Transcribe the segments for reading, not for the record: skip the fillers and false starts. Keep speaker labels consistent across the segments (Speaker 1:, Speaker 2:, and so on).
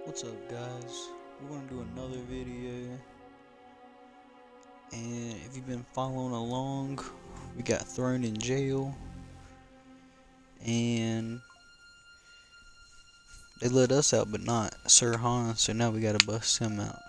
Speaker 1: What's up, guys? We're gonna do another video, and if you've been following along, we got thrown in jail, and they let us out, but not Sir Han. So now we gotta bust him out.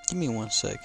Speaker 1: Give me 1 second.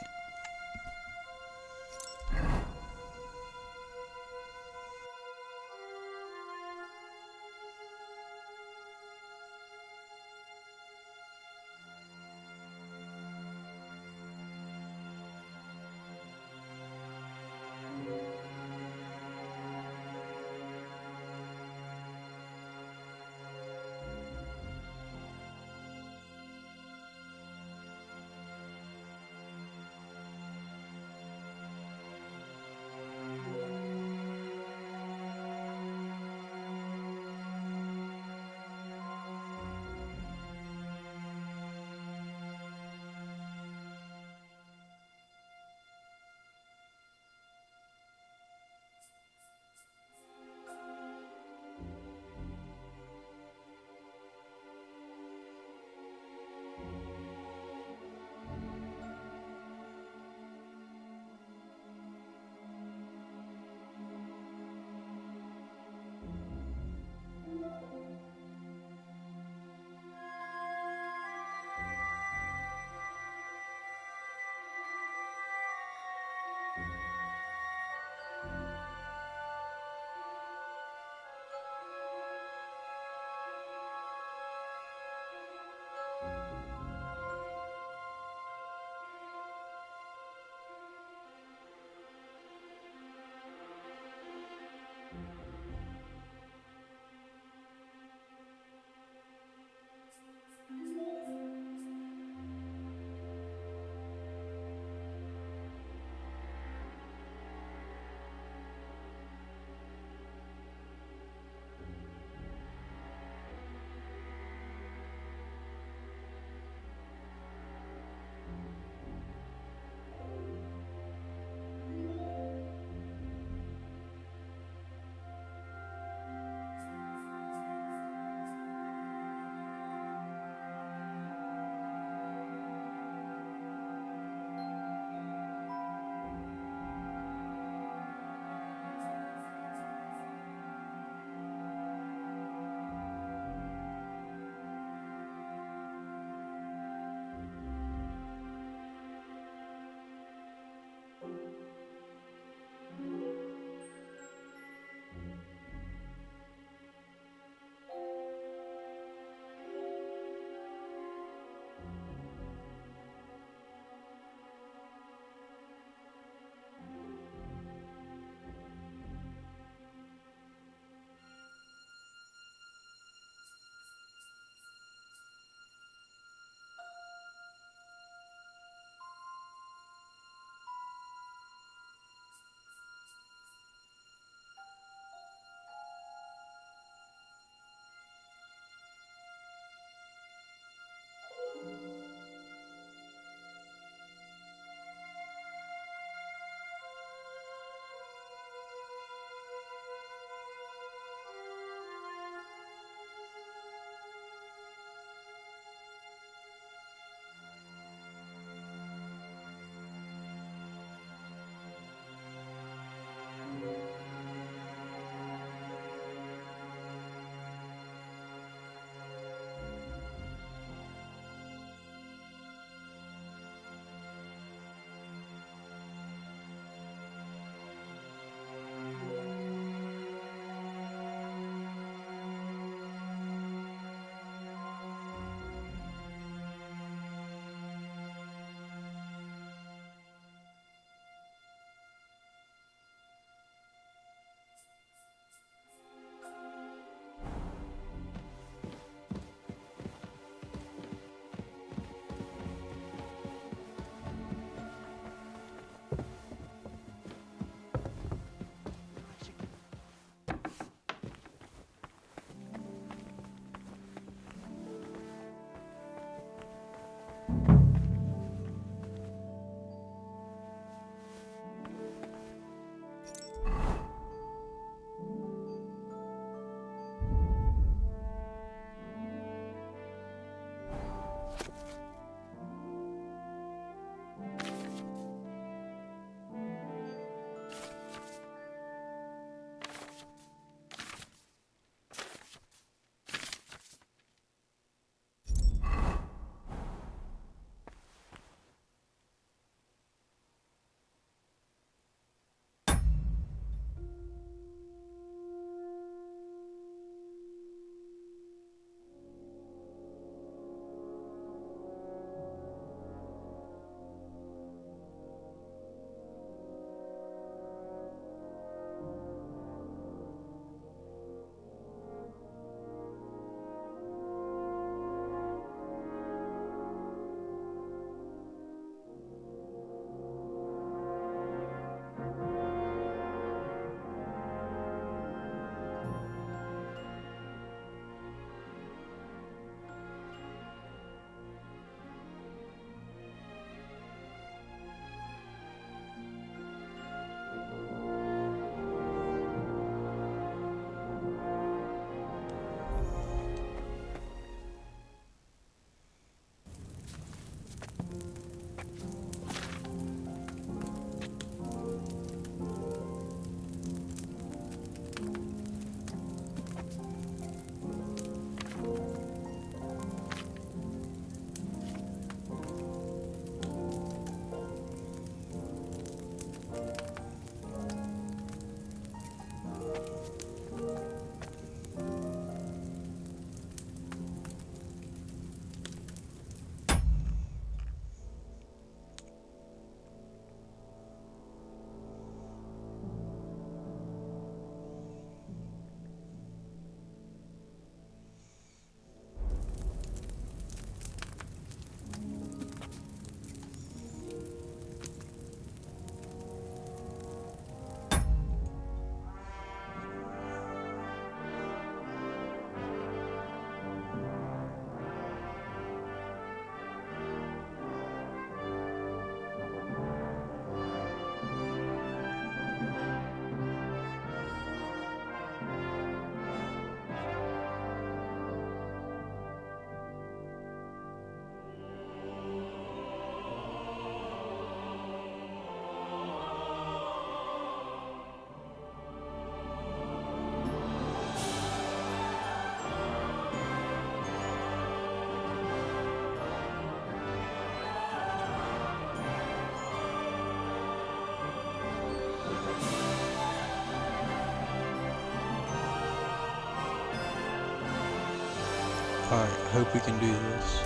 Speaker 1: Alright, I hope we can do this.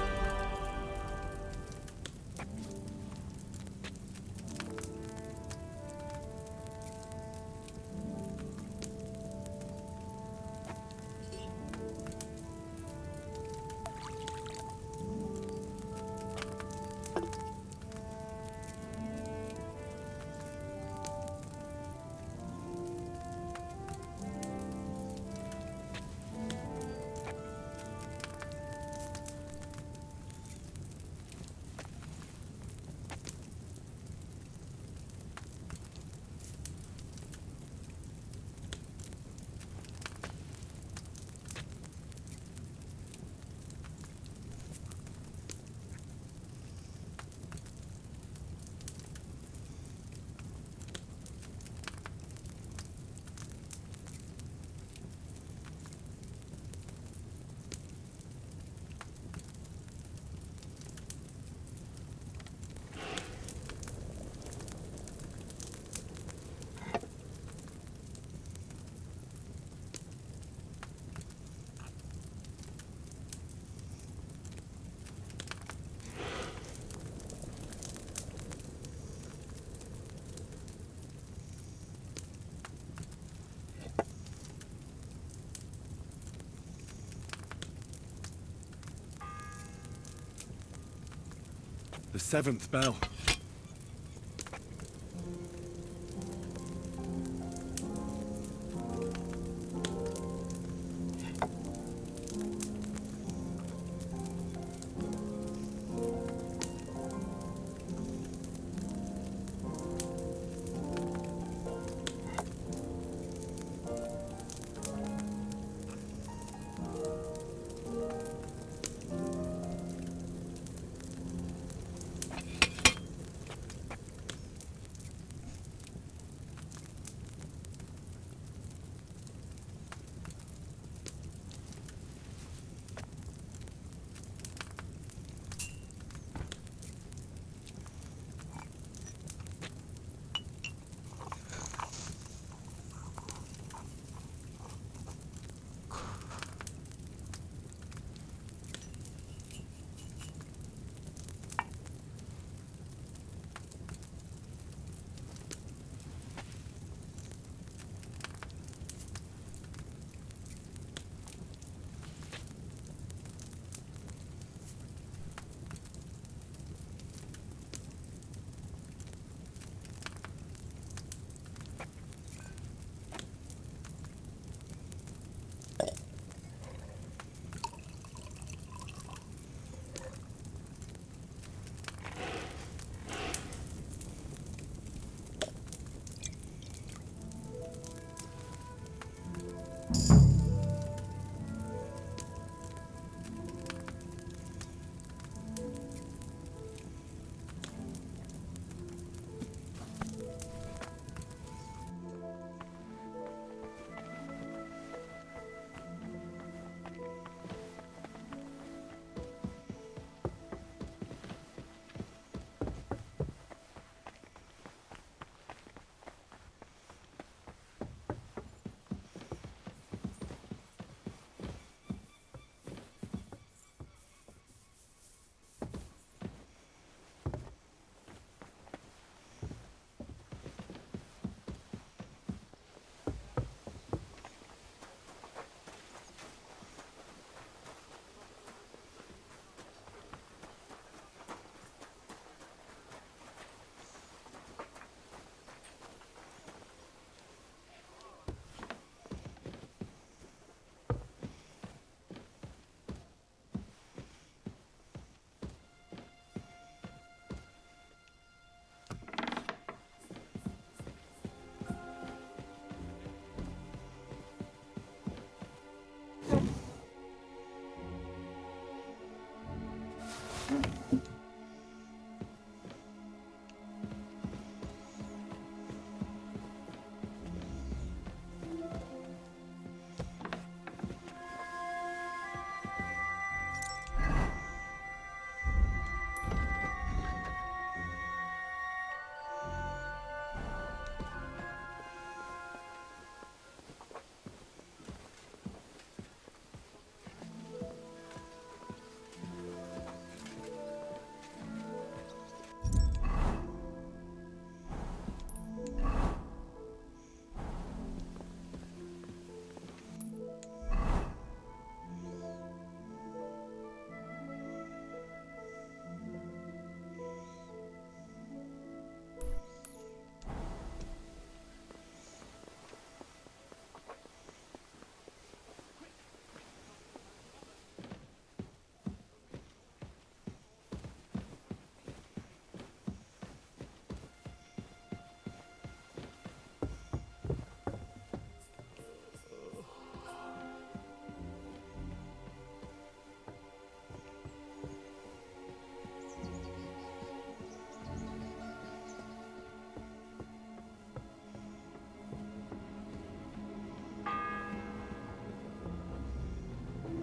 Speaker 2: The 7th bell.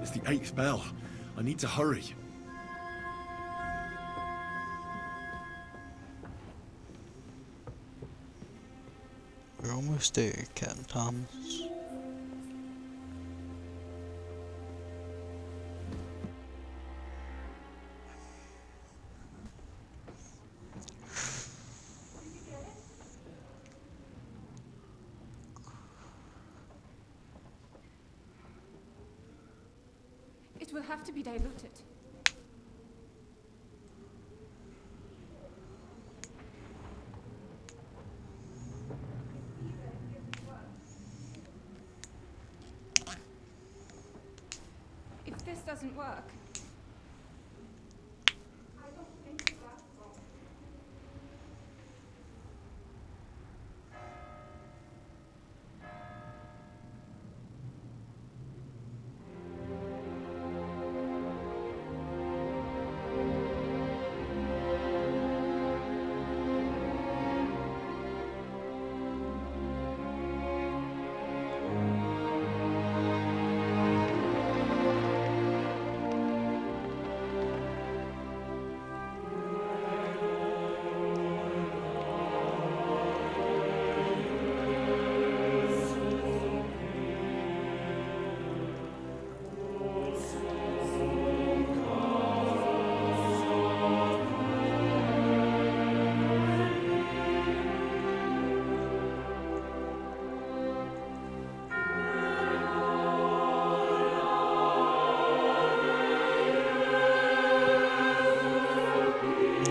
Speaker 2: It's the 8th bell. I need to hurry.
Speaker 1: We're almost there, Captain Thomas.
Speaker 3: It will have to be diluted. If this doesn't work, I don't think it lasts long.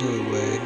Speaker 1: No way.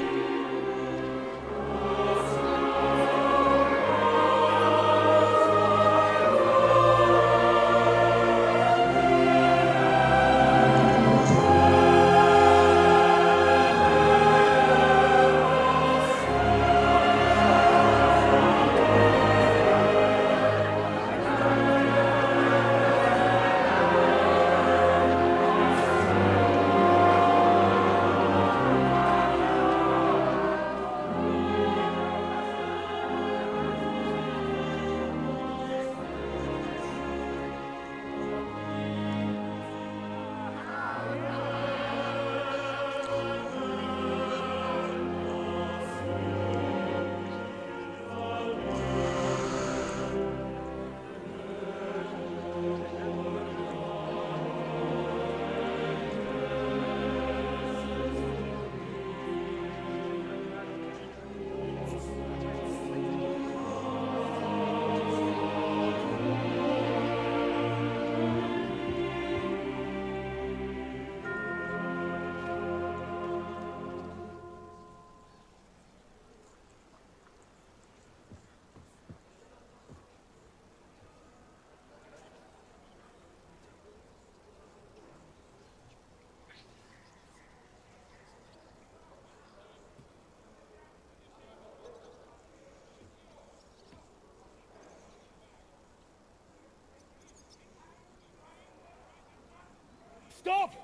Speaker 2: Stop!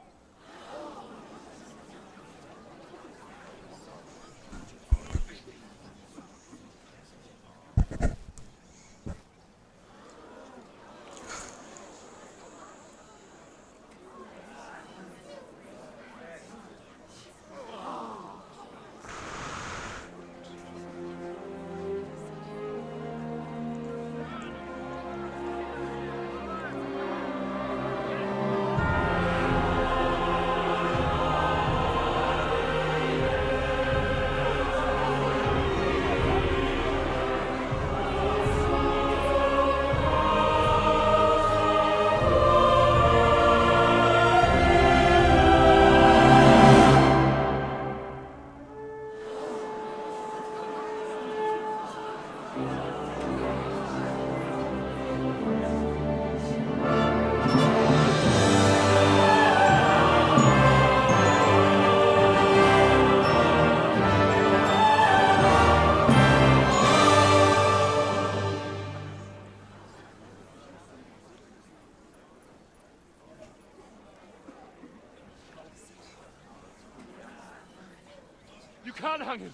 Speaker 2: You can't hang him!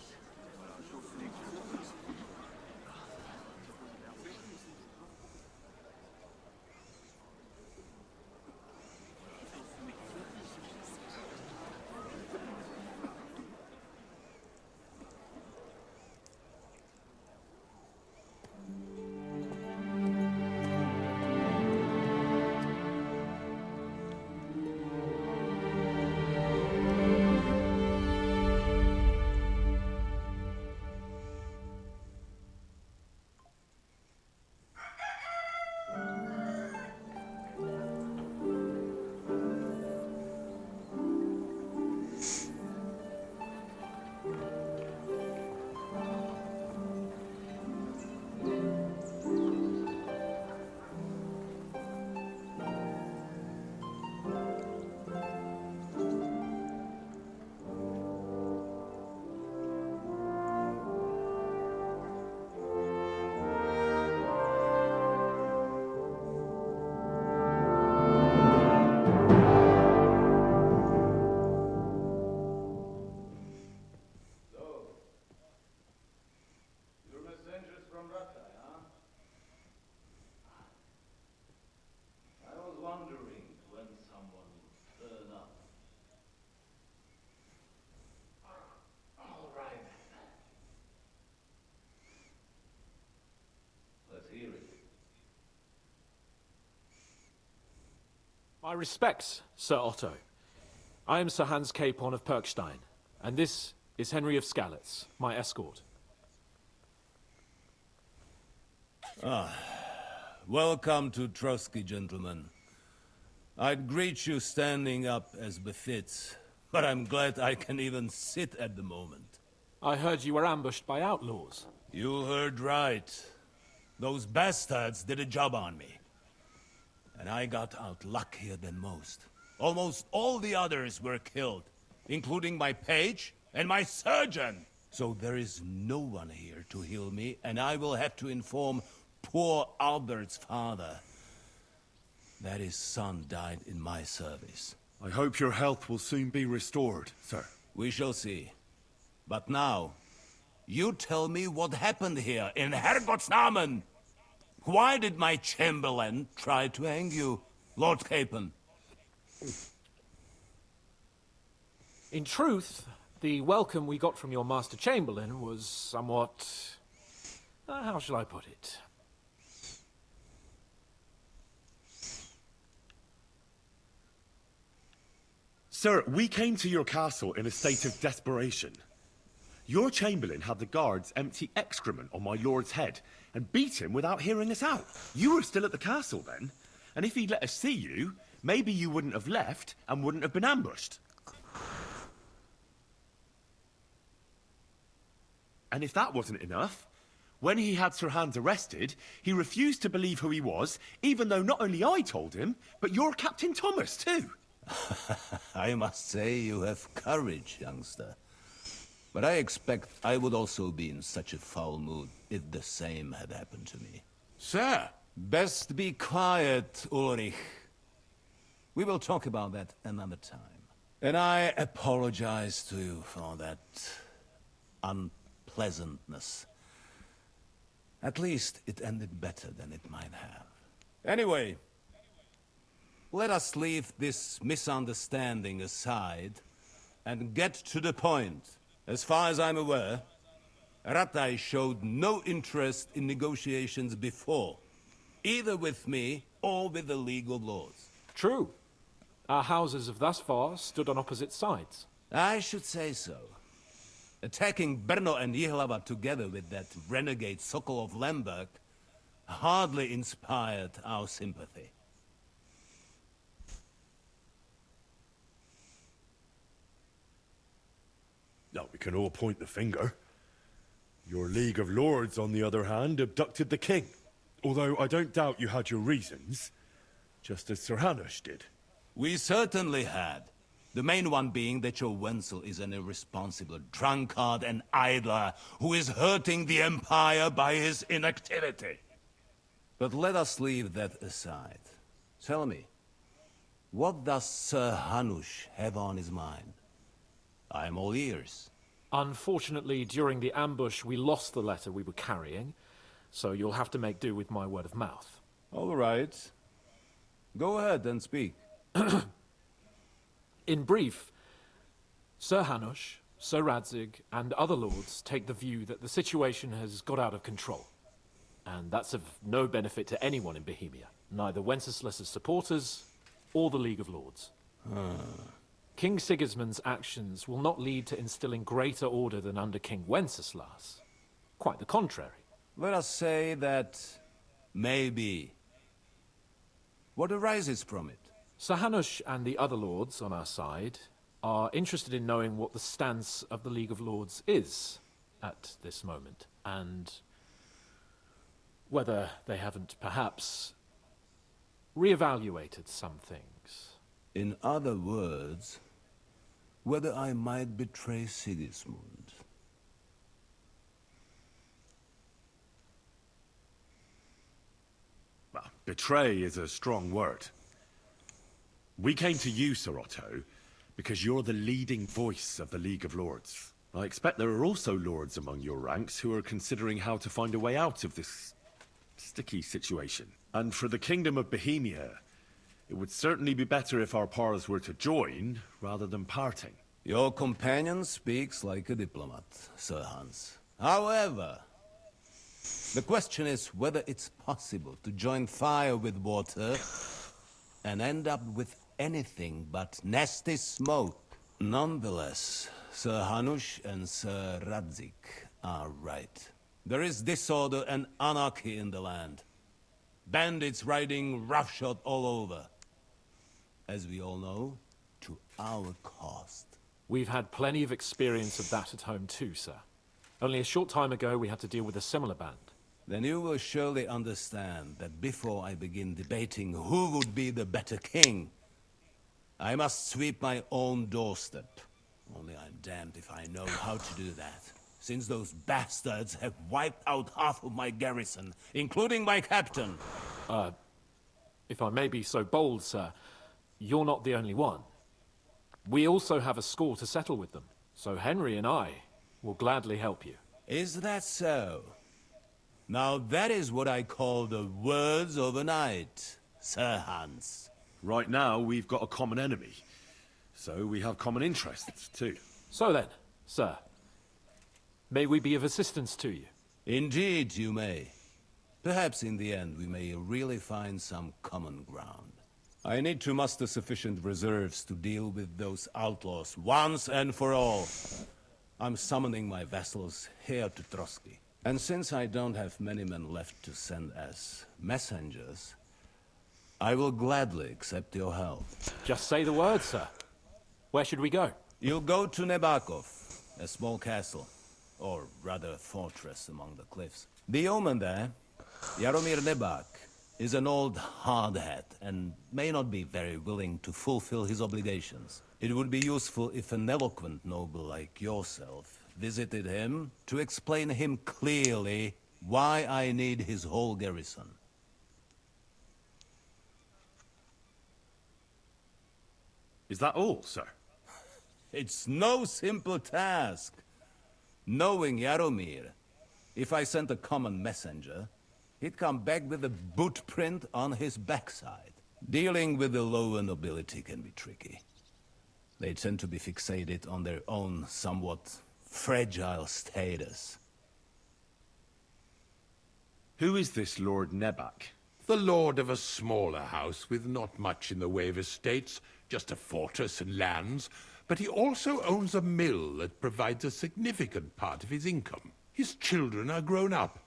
Speaker 4: wondering when someone will turn up. All right then. Let's hear it.
Speaker 5: My respects, Sir Otto. I am Sir Hans Capon of Perkstein, and this is Henry of Skalitz, my escort.
Speaker 4: Welcome to Trotsky, gentlemen. I'd greet you standing up as befits, but I'm glad I can even sit at the moment.
Speaker 5: I heard you were ambushed by outlaws.
Speaker 4: You heard right. Those bastards did a job on me. And I got out luckier than most. Almost all the others were killed, including my page and my surgeon. So there is no one here to heal me, and I will have to inform poor Albert's father that his son died in my service.
Speaker 2: I hope your health will soon be restored, sir.
Speaker 4: We shall see. But now, you tell me what happened here in Herrgottsnamen. Why did my chamberlain try to hang you, Lord Capon?
Speaker 5: In truth, the welcome we got from your Master Chamberlain was somewhat... how shall I put it?
Speaker 2: Sir, we came to your castle in a state of desperation. Your chamberlain had the guards empty excrement on my lord's head and beat him without hearing us out. You were still at the castle then, and if he'd let us see you, maybe you wouldn't have left and wouldn't have been ambushed. And if that wasn't enough, when he had Sir Hans arrested, he refused to believe who he was, even though not only I told him, but your Captain Thomas too.
Speaker 4: I must say you have courage, youngster. But I expect I would also be in such a foul mood if the same had happened to me.
Speaker 2: Sir!
Speaker 4: Best be quiet, Ulrich. We will talk about that another time. And I apologize to you for that unpleasantness. At least it ended better than it might have. Anyway, let us leave this misunderstanding aside and get to the point. As far as I'm aware, Ratai showed no interest in negotiations before, either with me or with the League of Lords.
Speaker 5: True. Our houses have thus far stood on opposite sides.
Speaker 4: I should say so. Attacking Brno and Jihlava together with that renegade Sokol of Lemberg hardly inspired our sympathy.
Speaker 2: Now, we can all point the finger. Your League of Lords, on the other hand, abducted the king. Although I don't doubt you had your reasons, just as Sir Hanush did.
Speaker 4: We certainly had. The main one being that your Wenzel is an irresponsible drunkard and idler who is hurting the Empire by his inactivity. But let us leave that aside. Tell me, what does Sir Hanush have on his mind? I am all ears.
Speaker 5: Unfortunately, during the ambush, we lost the letter we were carrying, so you'll have to make do with my word of mouth.
Speaker 4: All right. Go ahead and speak.
Speaker 5: In brief, Sir Hanush, Sir Radzig, and other lords take the view that the situation has got out of control. And that's of no benefit to anyone in Bohemia, neither Wenceslas's supporters or the League of Lords. King Sigismund's actions will not lead to instilling greater order than under King Wenceslas. Quite the contrary.
Speaker 4: Let us say that maybe. What arises from it?
Speaker 5: Sir Hanush and the other lords on our side are interested in knowing what the stance of the League of Lords is at this moment, and whether they haven't perhaps reevaluated some things.
Speaker 4: In other words, whether I might betray Sigismund.
Speaker 2: Well, betray is a strong word. We came to you, Sir Otto, because you're the leading voice of the League of Lords. I expect there are also lords among your ranks who are considering how to find a way out of this sticky situation. And for the Kingdom of Bohemia, It would certainly be better if our paths were to join, rather than parting.
Speaker 4: Your companion speaks like a diplomat, Sir Hans. However, the question is whether it's possible to join fire with water and end up with anything but nasty smoke. Nonetheless, Sir Hanush and Sir Radzik are right. There is disorder and anarchy in the land. Bandits riding roughshod all over. As we all know, to our cost.
Speaker 5: We've had plenty of experience of that at home too, sir. Only a short time ago we had to deal with a similar band.
Speaker 4: Then you will surely understand that before I begin debating who would be the better king, I must sweep my own doorstep. Only I'm damned if I know how to do that, since those bastards have wiped out half of my garrison, including my captain.
Speaker 5: If I may be so bold, sir, you're not the only one. We also have a score to settle with them, so Henry and I will gladly help you.
Speaker 4: Is that so? Now that is what I call the words of a knight, Sir Hans.
Speaker 2: Right now, we've got a common enemy. So we have common interests, too.
Speaker 5: So then, sir, may we be of assistance to you?
Speaker 4: Indeed you may. Perhaps in the end we may really find some common ground. I need to muster sufficient reserves to deal with those outlaws once and for all. I'm summoning my vassals here to Trotsky. And since I don't have many men left to send as messengers, I will gladly accept your help.
Speaker 5: Just say the word, sir. Where should we go?
Speaker 4: You'll go to Nebakov, a small castle, or rather a fortress among the cliffs. The yeoman there, Jaromir Nebak, is an old hardhat and may not be very willing to fulfill his obligations. It would be useful if an eloquent noble like yourself visited him to explain him clearly why I need his whole garrison.
Speaker 2: Is that all, sir?
Speaker 4: It's no simple task. Knowing Jaromir, if I sent a common messenger, he'd come back with a boot print on his backside. Dealing with the lower nobility can be tricky. They tend to be fixated on their own somewhat fragile status.
Speaker 2: Who is this Lord Nebak?
Speaker 6: The lord of a smaller house with not much in the way of estates, just a fortress and lands, but he also owns a mill that provides a significant part of his income. His children are grown up.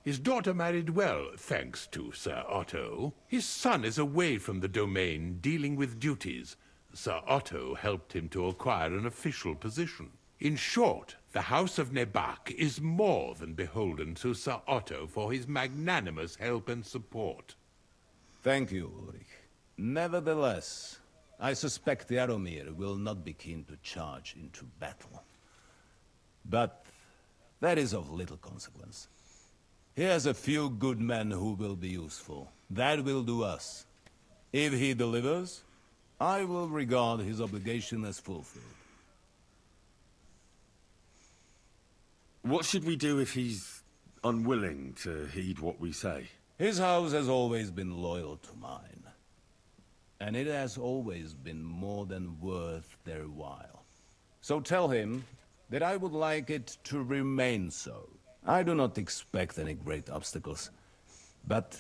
Speaker 6: His daughter married well, thanks to Sir Otto. His son is away from the domain, dealing with duties. Sir Otto helped him to acquire an official position. In short, the House of Nebak is more than beholden to Sir Otto for his magnanimous help and support.
Speaker 4: Thank you, Ulrich. Nevertheless, I suspect Jaromir will not be keen to charge into battle. But that is of little consequence. He has a few good men who will be useful. That will do us. If he delivers, I will regard his obligation as fulfilled.
Speaker 2: What should we do if he's unwilling to heed what we say?
Speaker 4: His house has always been loyal to mine. And it has always been more than worth their while. So tell him that I would like it to remain so. I do not expect any great obstacles, but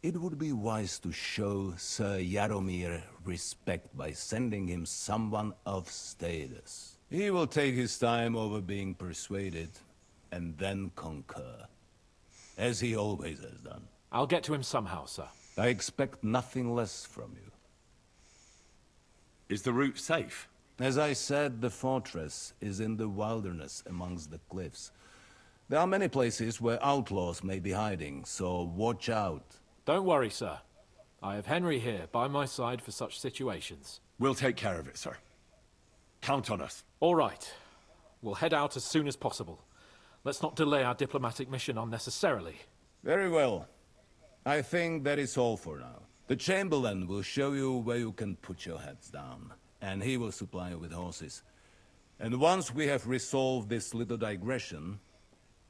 Speaker 4: it would be wise to show Sir Jaromir respect by sending him someone of status. He will take his time over being persuaded, and then concur, as he always has done.
Speaker 5: I'll get to him somehow, sir.
Speaker 4: I expect nothing less from you.
Speaker 2: Is the route safe?
Speaker 4: As I said, the fortress is in the wilderness amongst the cliffs. There are many places where outlaws may be hiding, so watch out.
Speaker 5: Don't worry, sir. I have Henry here by my side for such situations.
Speaker 2: We'll take care of it, sir. Count on us.
Speaker 5: All right. We'll head out as soon as possible. Let's not delay our diplomatic mission unnecessarily.
Speaker 4: Very well. I think that is all for now. The Chamberlain will show you where you can put your heads down, and he will supply you with horses. And once we have resolved this little digression,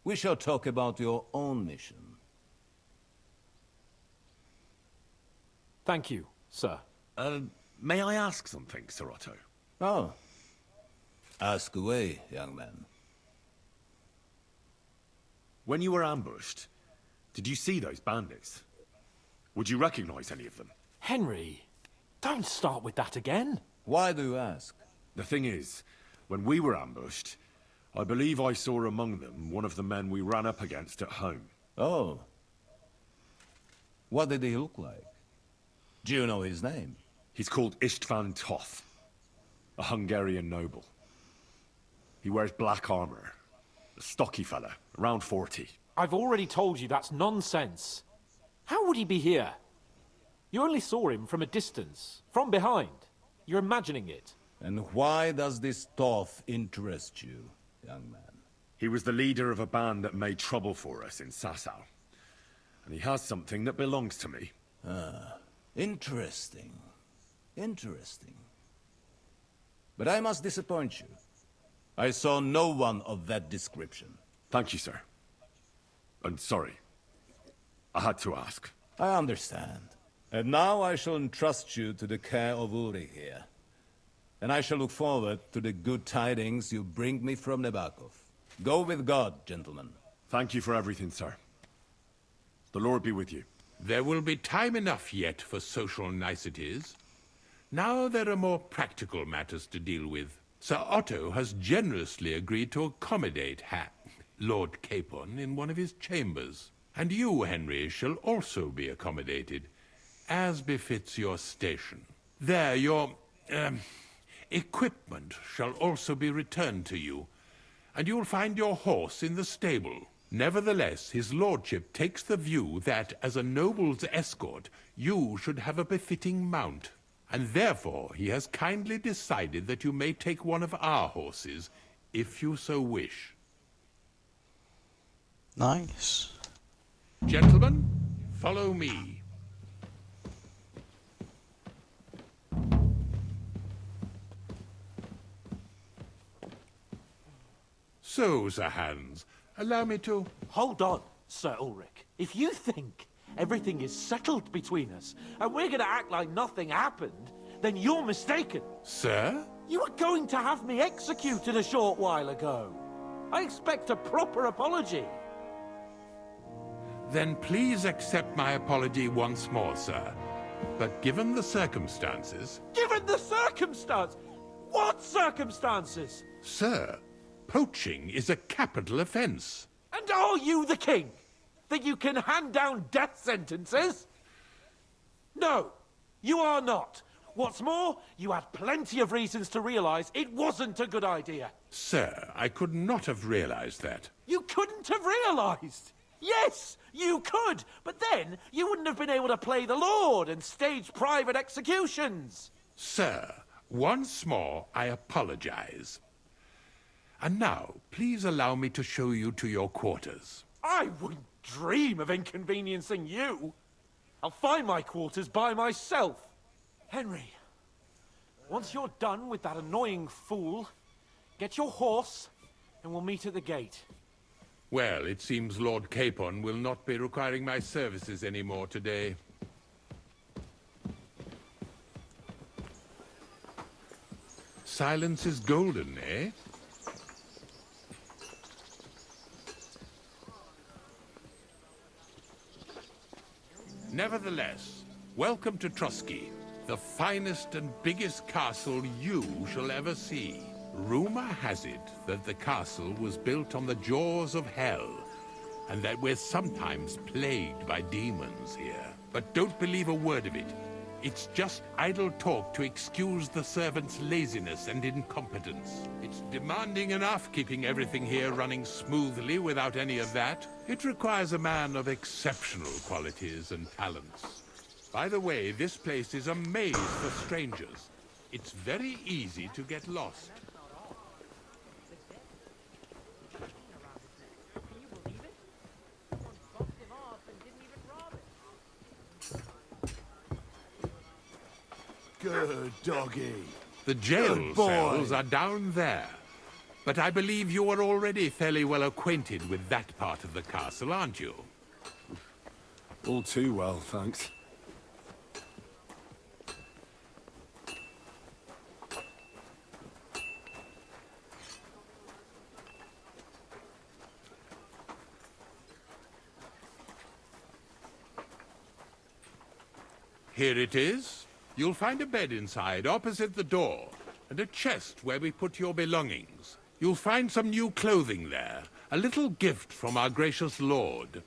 Speaker 4: we shall talk about your own mission.
Speaker 5: Thank you, Sir.
Speaker 2: May I ask something, Sir Otto?
Speaker 4: Oh. Ask away, young man.
Speaker 2: When you were ambushed, did you see those bandits? Would you recognize any of them?
Speaker 5: Henry, don't start with that again.
Speaker 4: Why do you ask?
Speaker 2: The thing is, when we were ambushed, I believe I saw among them one of the men we ran up against at home.
Speaker 4: Oh. What did he look like? Do you know his name?
Speaker 2: He's called István Toth, a Hungarian noble. He wears black armor. A stocky fella, around 40.
Speaker 5: I've already told you that's nonsense. How would he be here? You only saw him from a distance, from behind. You're imagining it.
Speaker 4: And why does this Toth interest you, young man?
Speaker 2: He was the leader of a band that made trouble for us in Sasau. And he has something that belongs to me.
Speaker 4: Interesting. Interesting. But I must disappoint you. I saw no one of that description.
Speaker 2: Thank you, sir. And sorry. I had to ask.
Speaker 4: I understand. And now I shall entrust you to the care of Uri here. And I shall look forward to the good tidings you bring me from Nebakov. Go with God, gentlemen.
Speaker 2: Thank you for everything, sir. The Lord be with you.
Speaker 6: There will be time enough yet for social niceties. Now there are more practical matters to deal with. Sir Otto has generously agreed to accommodate Lord Capon in one of his chambers. And you, Henry, shall also be accommodated, as befits your station. There, your, equipment shall also be returned to you, and you'll find your horse in the stable. Nevertheless, his lordship takes the view that, as a noble's escort, you should have a befitting mount. And therefore, he has kindly decided that you may take one of our horses, if you so wish.
Speaker 1: Nice.
Speaker 6: Gentlemen, follow me. So, Sir Hans, allow me to...
Speaker 5: Hold on, Sir Ulrich. If you think everything is settled between us, and we're gonna act like nothing happened, then you're mistaken.
Speaker 6: Sir?
Speaker 5: You were going to have me executed a short while ago. I expect a proper apology.
Speaker 6: Then please accept my apology once more, sir. But given the circumstances...
Speaker 5: Given the circumstance? What circumstances?
Speaker 6: Sir, poaching is a capital offense.
Speaker 5: And are you the king? That you can hand down death sentences? No, you are not. What's more, you had plenty of reasons to realize it wasn't a good idea.
Speaker 6: Sir, I could not have realized that.
Speaker 5: You couldn't have realized. Yes, you could, but then you wouldn't have been able to play the Lord and stage private executions.
Speaker 6: Sir, once more, I apologize. And now, please allow me to show you to your quarters.
Speaker 5: I wouldn't dream of inconveniencing you. I'll find my quarters by myself. Henry, once you're done with that annoying fool, get your horse and we'll meet at the gate.
Speaker 6: Well, it seems Lord Capon will not be requiring my services anymore today. Silence is golden, eh? Nevertheless, welcome to Trotsky, the finest and biggest castle you shall ever see. Rumor has it that the castle was built on the jaws of hell, and that we're sometimes plagued by demons here. But don't believe a word of it. It's just idle talk to excuse the servants' laziness and incompetence. It's demanding enough keeping everything here running smoothly without any of that. It requires a man of exceptional qualities and talents. By the way, this place is a maze for strangers. It's very easy to get lost.
Speaker 4: Good doggy.
Speaker 6: The jail
Speaker 4: Good boy.
Speaker 6: cells are down there. But I believe you are already fairly well acquainted with that part of the castle, aren't you?
Speaker 2: All too well, thanks.
Speaker 6: Here it is. You'll find a bed inside, opposite the door, and a chest where we put your belongings. You'll find some new clothing there, a little gift from our gracious lord,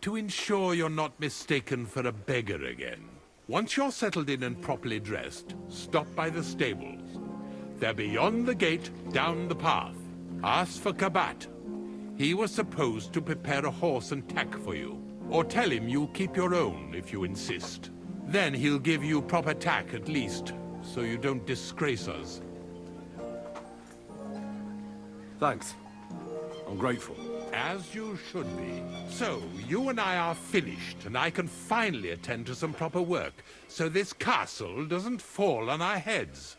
Speaker 6: to ensure you're not mistaken for a beggar again. Once you're settled in and properly dressed, stop by the stables. They're beyond the gate, down the path. Ask for Kabat. He was supposed to prepare a horse and tack for you, or tell him you'll keep your own if you insist. Then he'll give you proper tack at least, so you don't disgrace us.
Speaker 7: Thanks. I'm grateful.
Speaker 6: As you should be. So, you and I are finished, and I can finally attend to some proper work, so this castle doesn't fall on our heads.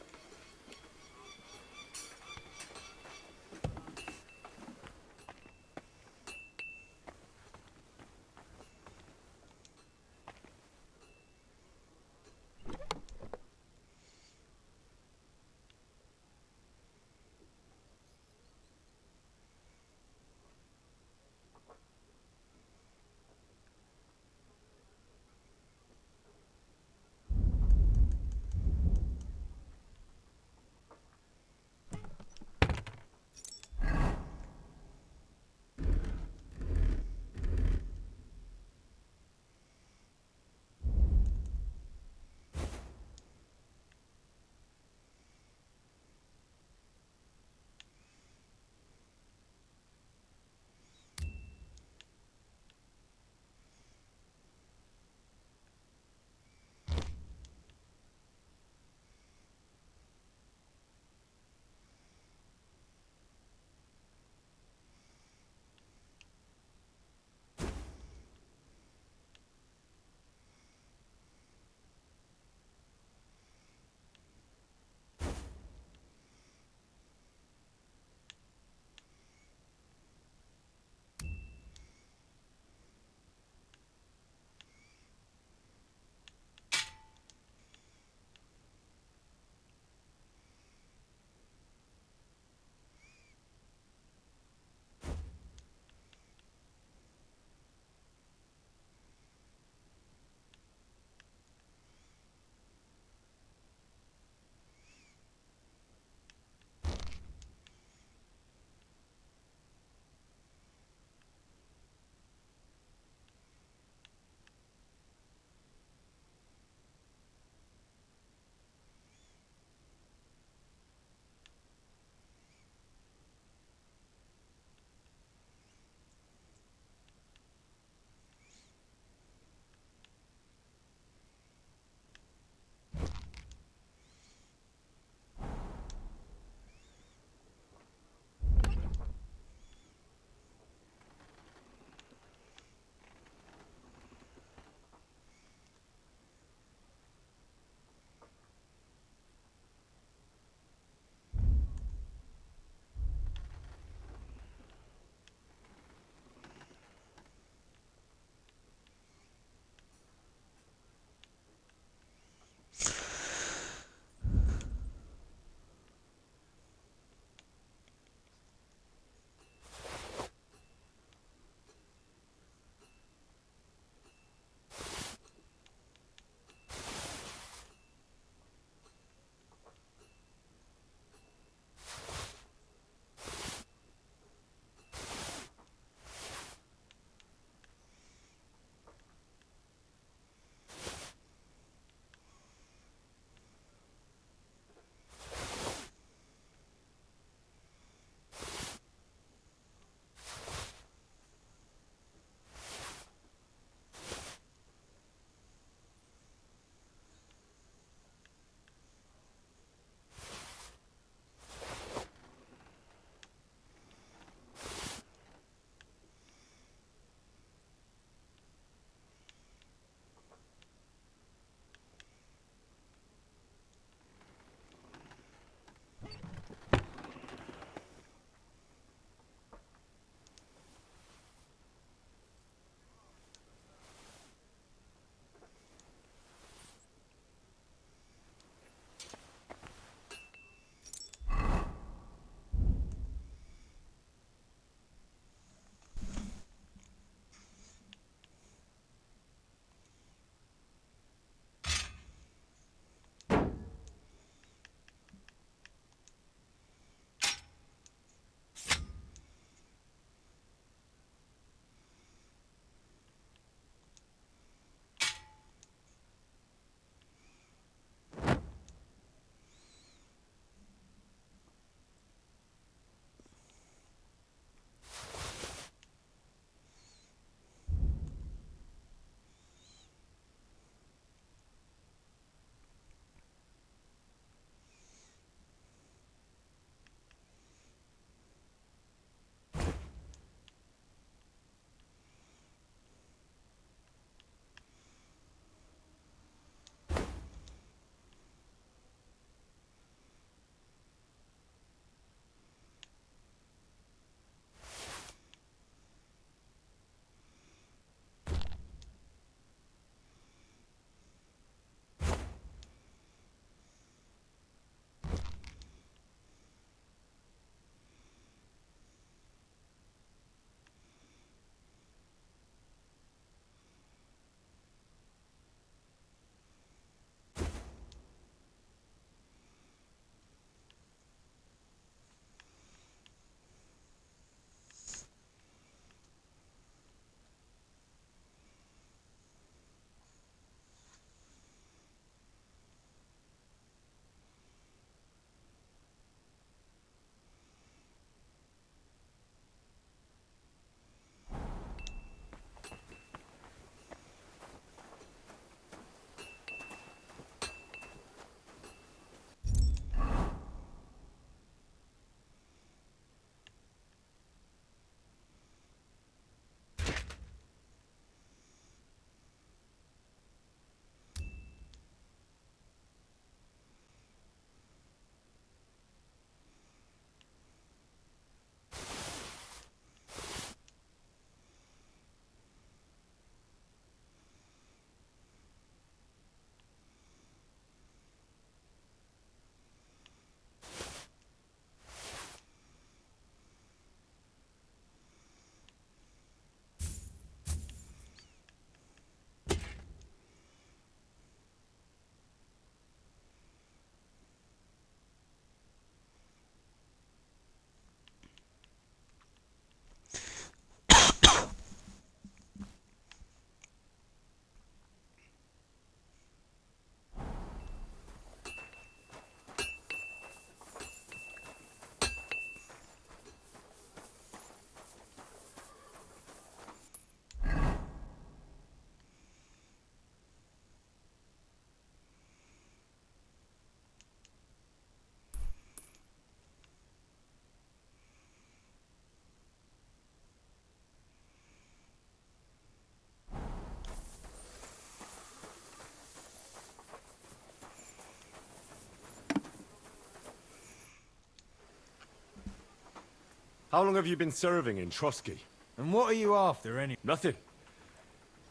Speaker 2: How long have you been serving in Trotsky?
Speaker 8: And what are you after, anyway?
Speaker 2: Nothing.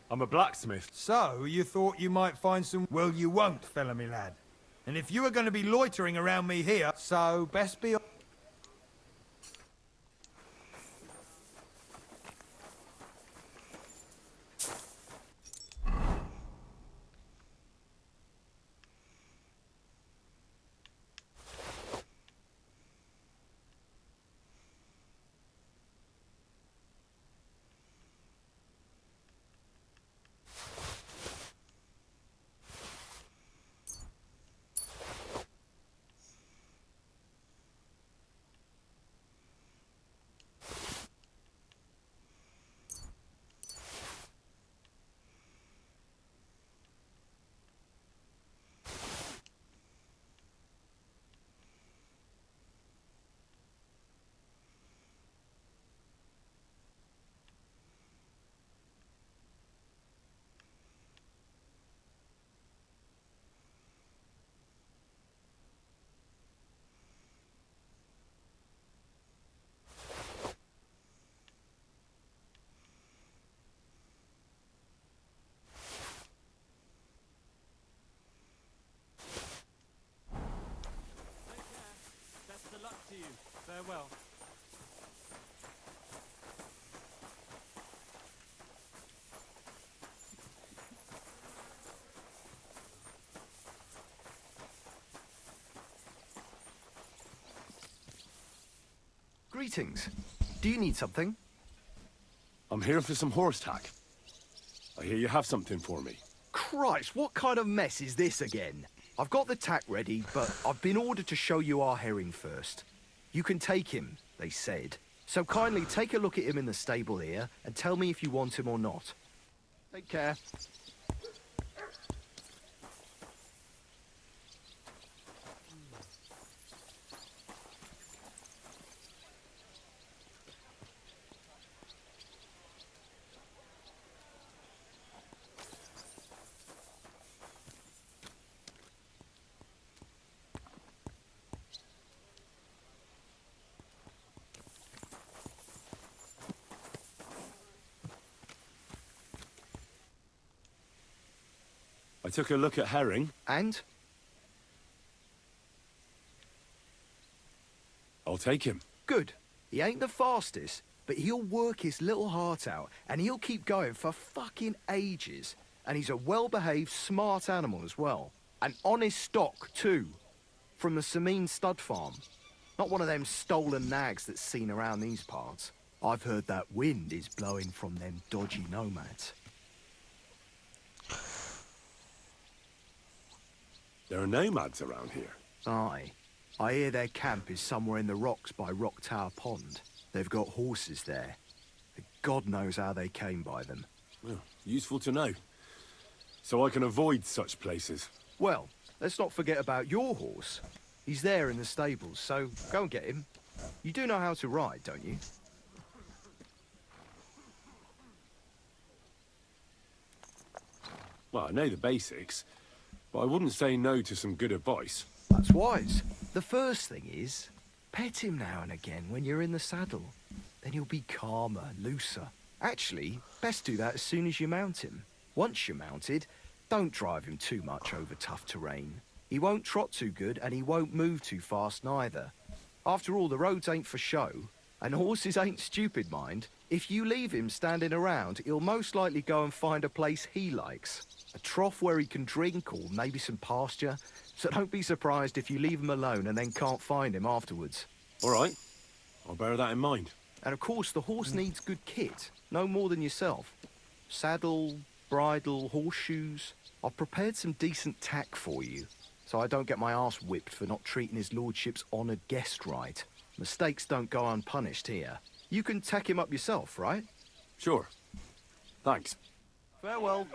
Speaker 2: I'm a blacksmith.
Speaker 8: So, you thought you might find some... Well, you won't, fella me lad. And if you are going to be loitering around me here, so best be...
Speaker 5: Best of luck to you. Farewell.
Speaker 9: Greetings. Do you need something?
Speaker 2: I'm here for some horse tack. I hear you have something for me.
Speaker 9: Christ, what kind of mess is this again? I've got the tack ready, but I've been ordered to show you our herring first. You can take him, they said. So kindly take a look at him in the stable here and tell me if you want him or not. Take care.
Speaker 2: I took a look at herring.
Speaker 9: And?
Speaker 2: I'll take him.
Speaker 9: Good. He ain't the fastest, but he'll work his little heart out, and he'll keep going for fucking ages. And he's a well-behaved, smart animal as well. An honest stock, too. From the Sameen stud farm. Not one of them stolen nags that's seen around these parts. I've heard that wind is blowing from them dodgy nomads.
Speaker 2: There are nomads around here.
Speaker 9: Aye. I hear their camp is somewhere in the rocks by Rock Tower Pond. They've got horses there. God knows how they came by them.
Speaker 2: Well, useful to know. So I can avoid such places.
Speaker 9: Well, let's not forget about your horse. He's there in the stables, so go and get him. You do know how to ride, don't you?
Speaker 2: Well, I know the basics, but I wouldn't say no to some good advice.
Speaker 9: That's wise. The first thing is, pet him now and again when you're in the saddle. Then he'll be calmer, looser. Actually, best do that as soon as you mount him. Once you're mounted, don't drive him too much over tough terrain. He won't trot too good and he won't move too fast neither. After all, the roads ain't for show, and horses ain't stupid, mind. If you leave him standing around, he'll most likely go and find a place he likes. A trough where he can drink or maybe some pasture. So don't be surprised if you leave him alone and then can't find him afterwards.
Speaker 2: All right. I'll bear that in mind.
Speaker 9: And of course, the horse needs good kit, no more than yourself. Saddle, bridle, horseshoes. I've prepared some decent tack for you, so I don't get my arse whipped for not treating his lordship's honoured guest right. Mistakes don't go unpunished here. You can tack him up yourself, right?
Speaker 2: Sure. Thanks.
Speaker 9: Farewell.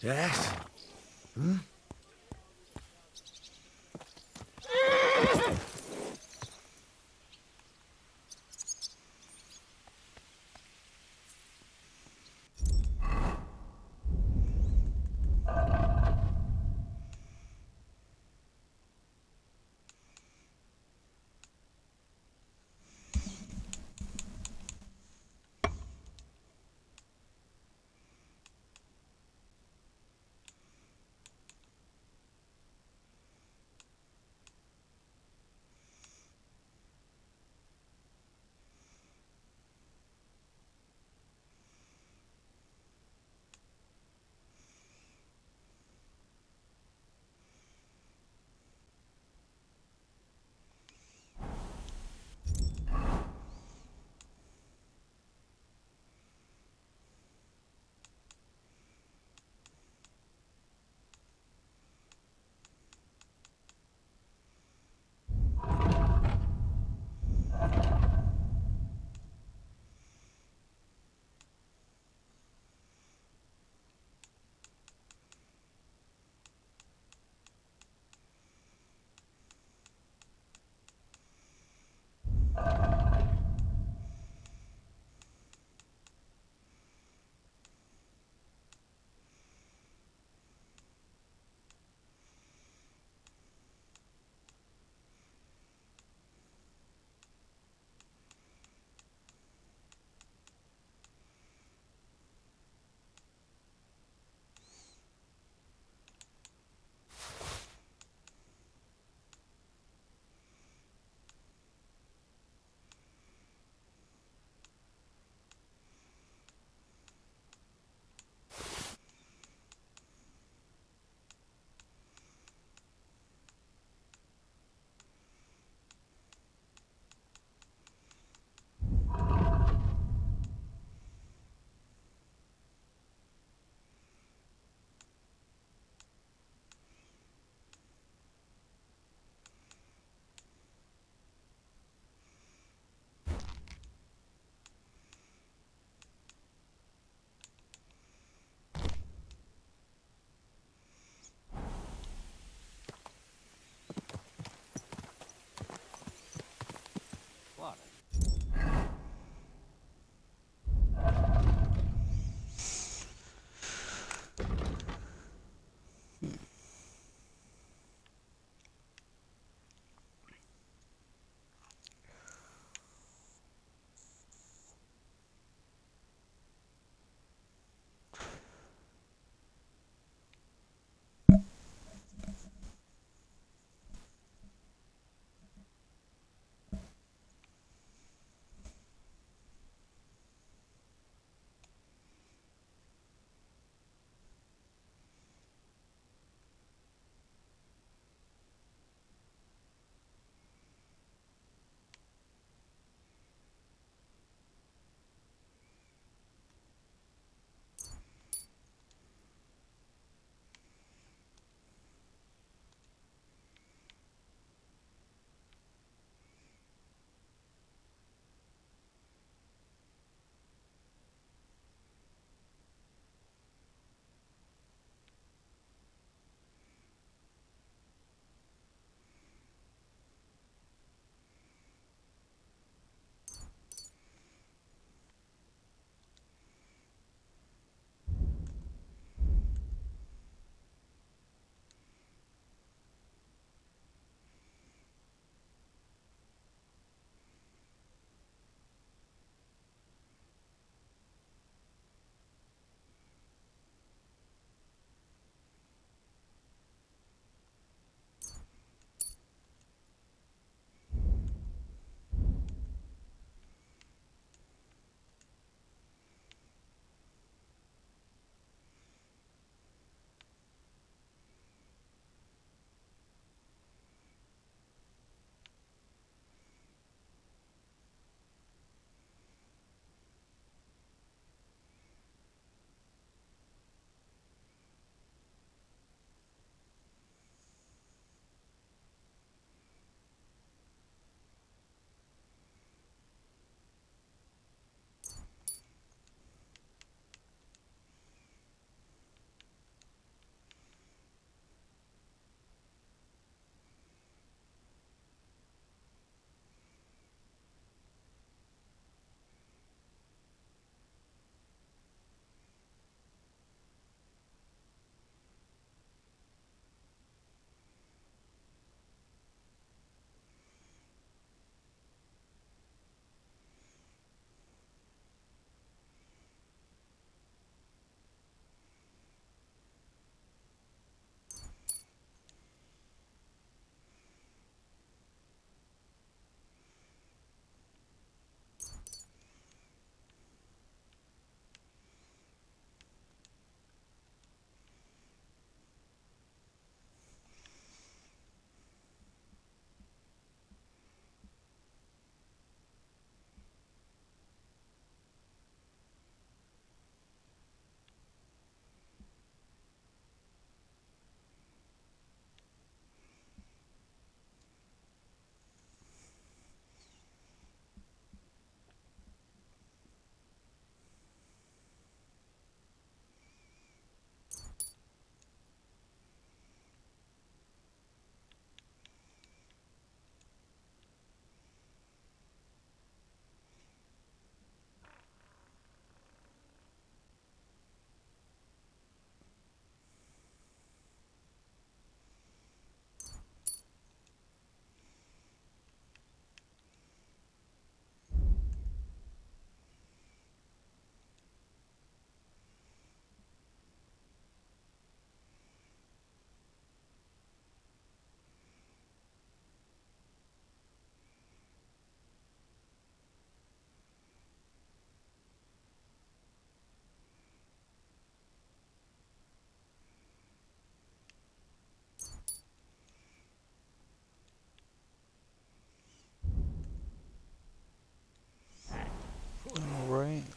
Speaker 8: Yes?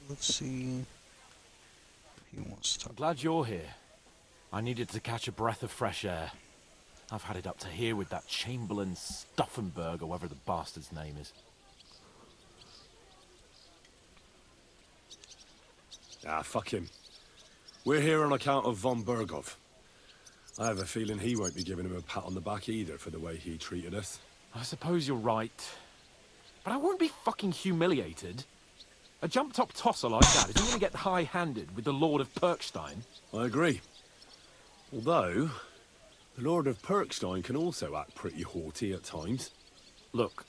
Speaker 1: let's see. He wants to talk.
Speaker 5: I'm glad you're here. I needed to catch a breath of fresh air. I've had it up to here with that Chamberlain Stuffenberg, or whatever the bastard's name is.
Speaker 7: Ah, fuck him. We're here on account of von Bergov. I have a feeling he won't be giving him a pat on the back either for the way he treated us.
Speaker 5: I suppose you're right. But I won't be fucking humiliated. A jump-top tosser like that isn't going to get high-handed with the Lord of Perkstein.
Speaker 7: I agree. Although, the Lord of Perkstein can also act pretty haughty at times.
Speaker 5: Look,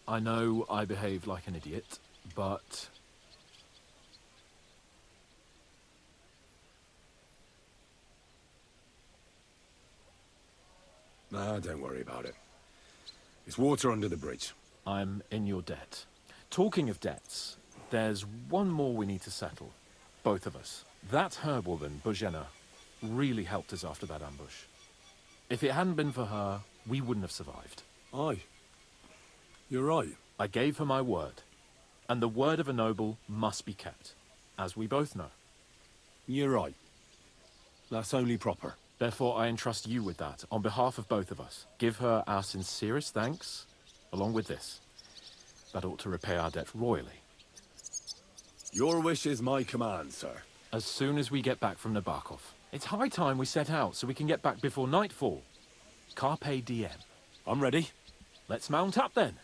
Speaker 5: I know I behaved like an idiot, but...
Speaker 7: Nah, don't worry about it. It's water under the bridge.
Speaker 5: I'm in your debt. Talking of debts, there's one more we need to settle. Both of us. That herb-woman, Bozhena, really helped us after that ambush. If it hadn't been for her, we wouldn't have survived.
Speaker 7: Aye. You're right.
Speaker 5: I gave her my word. And the word of a noble must be kept, as we both know.
Speaker 7: You're right. That's only proper.
Speaker 5: Therefore, I entrust you with that, on behalf of both of us. Give her our sincerest thanks, along with this. That ought to repay our debt royally.
Speaker 7: Your wish is my command, sir.
Speaker 5: As soon as we get back from Nabokov. It's high time we set out so we can get back before nightfall. Carpe diem.
Speaker 7: I'm ready.
Speaker 5: Let's mount up then.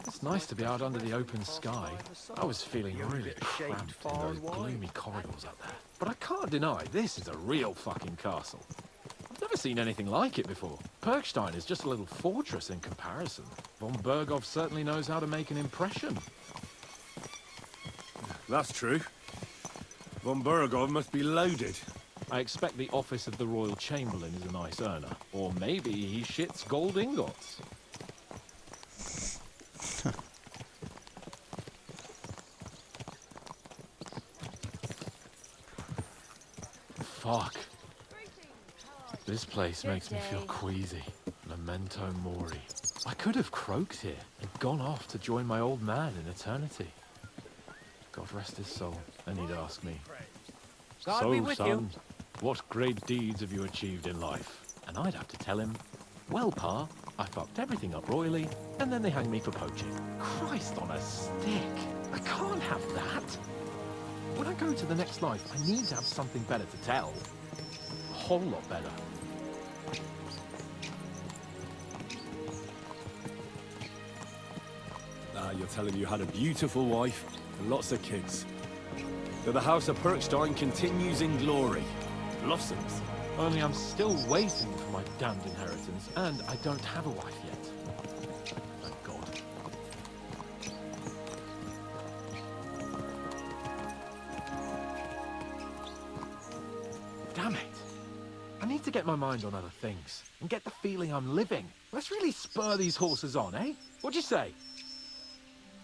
Speaker 5: It's nice to be out under the open sky. I was feeling really cramped in those gloomy corridors up there. But I can't deny, this is a real fucking castle. I've never seen anything like it before. Perkstein is just a little fortress in comparison. Von Bergov certainly knows how to make an impression.
Speaker 7: That's true. Von Bergov must be loaded.
Speaker 5: I expect the office of the Royal Chamberlain is a nice earner. Or maybe he shits gold ingots. Fuck. This place makes me feel queasy. Memento mori. I could have croaked here and gone off to join my old man in eternity. God rest his soul, and he'd ask me, "So, son, what great deeds have you achieved in life?" And I'd have to tell him, "Well, Pa, I fucked everything up royally, and then they hanged me for poaching." Christ on a stick. I can't have that. When I go to the next life, I need to have something better to tell. A whole lot better.
Speaker 7: You're telling you had a beautiful wife and lots of kids. So the House of Perkstein continues in glory. Blossoms.
Speaker 5: Only I'm still waiting for my damned inheritance, and I don't have a wife yet. Thank God. Damn it. I need to get my mind on other things, and get the feeling I'm living. Let's really spur these horses on, eh? What'd you say?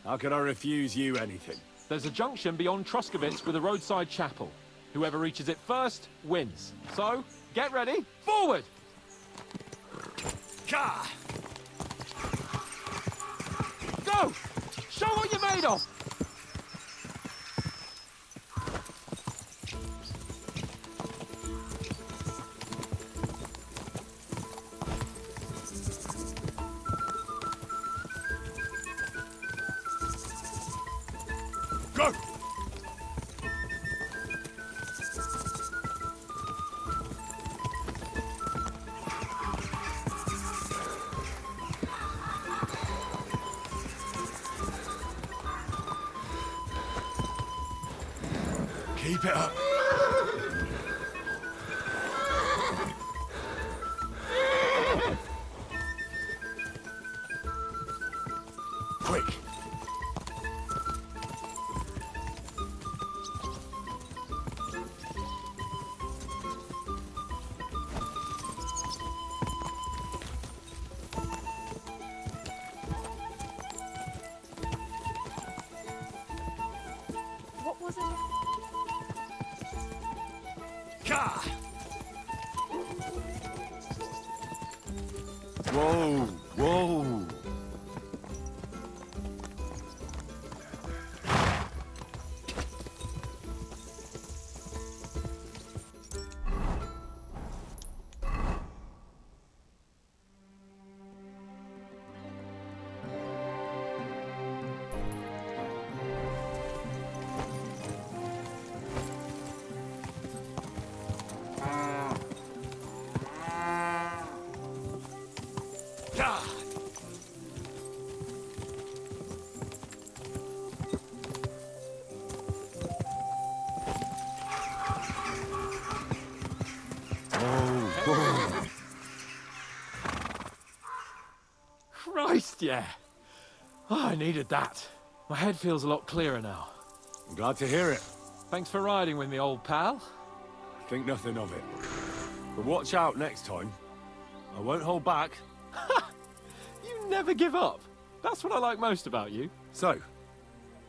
Speaker 7: How can I refuse you anything?
Speaker 5: There's a junction beyond Troskovitz with a roadside chapel. Whoever reaches it first, wins. So, get ready, forward!
Speaker 7: Gah!
Speaker 5: Go! Show what you're made of!
Speaker 7: Go! Keep it up. Quick.
Speaker 3: What was it?
Speaker 7: Gah! Whoa, whoa.
Speaker 5: Christ, yeah. Oh, I needed that. My head feels a lot clearer now.
Speaker 7: I'm glad to hear it.
Speaker 5: Thanks for riding with me, old pal.
Speaker 7: Think nothing of it. But watch out next time. I won't hold back.
Speaker 5: You never give up. That's what I like most about you.
Speaker 7: So,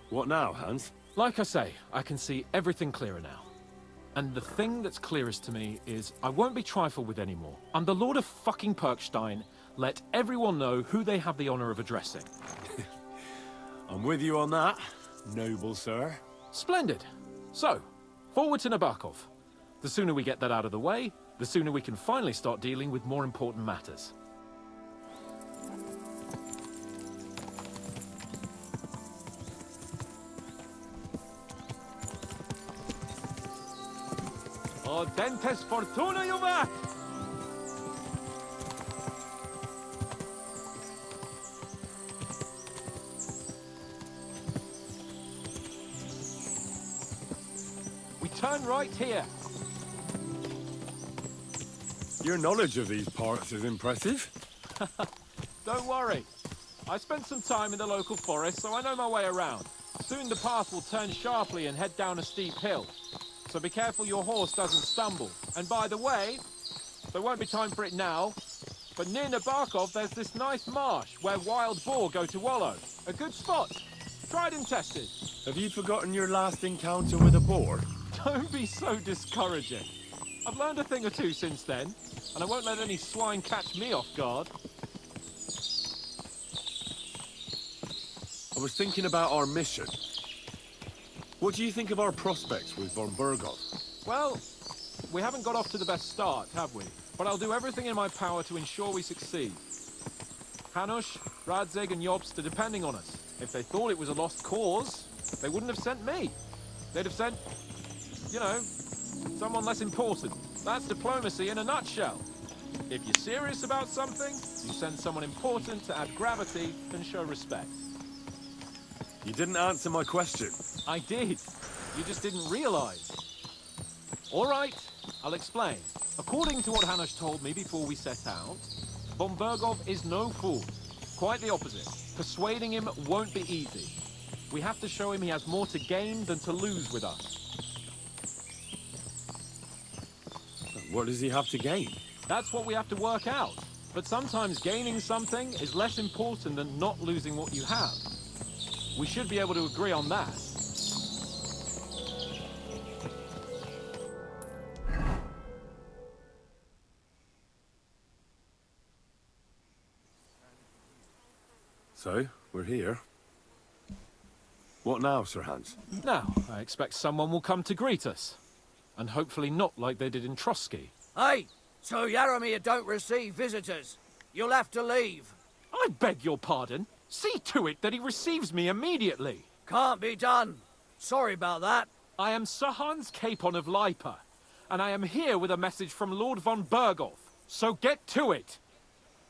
Speaker 7: what now, Hans?
Speaker 5: Like I say, I can see everything clearer now. And the thing that's clearest to me is I won't be trifled with anymore. I'm the Lord of fucking Perkstein. Let everyone know who they have the honor of addressing.
Speaker 7: I'm with you on that, noble sir.
Speaker 5: Splendid. So, forward to Nabokov. The sooner we get that out of the way, the sooner we can finally start dealing with more important matters. Dentes Fortuna, Juve! We turn right here.
Speaker 7: Your knowledge of these parts is impressive.
Speaker 5: Don't worry. I spent some time in the local forest, so I know my way around. Soon the path will turn sharply and head down a steep hill. So be careful your horse doesn't stumble. And by the way, there won't be time for it now, but near Nabokov there's this nice marsh where wild boar go to wallow. A good spot. Tried and tested.
Speaker 7: Have you forgotten your last encounter with a boar?
Speaker 5: Don't be so discouraging. I've learned a thing or two since then, and I won't let any swine catch me off guard.
Speaker 7: I was thinking about our mission. What do you think of our prospects with von Bergov?
Speaker 5: Well, we haven't got off to the best start, have we? But I'll do everything in my power to ensure we succeed. Hanush, Radzig and Jobst are depending on us. If they thought it was a lost cause, they wouldn't have sent me. They'd have sent, you know, someone less important. That's diplomacy in a nutshell. If you're serious about something, you send someone important to add gravity and show respect.
Speaker 7: You didn't answer my question.
Speaker 5: I did. You just didn't realize. All right, I'll explain. According to what Hanush told me before we set out, von Bergov is no fool. Quite the opposite. Persuading him won't be easy. We have to show him he has more to gain than to lose with us.
Speaker 7: What does he have to gain?
Speaker 5: That's what we have to work out. But sometimes gaining something is less important than not losing what you have. We should be able to agree on that.
Speaker 7: So, we're here. What now, Sir Hans?
Speaker 5: Now, I expect someone will come to greet us. And hopefully not like they did in Trotsky.
Speaker 10: Hey, so Yaromir don't receive visitors. You'll have to leave.
Speaker 5: I beg your pardon. See to it that he receives me immediately.
Speaker 10: Can't be done. Sorry about that.
Speaker 5: I am Sir Hans Capon of Lipa, and I am here with a message from Lord von Bergov. So get to it.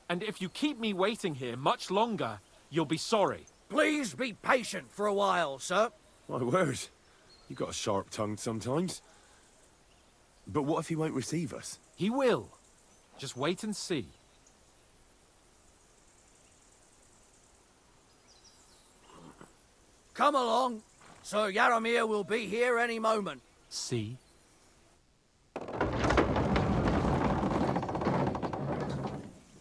Speaker 5: And if you keep me waiting here much longer, you'll be sorry.
Speaker 10: Please be patient for a while, sir.
Speaker 7: My word. You got a sharp tongue sometimes. But what if he won't receive us?
Speaker 5: He will. Just wait and see.
Speaker 10: Come along. Sir Yaromir will be here any moment.
Speaker 5: See?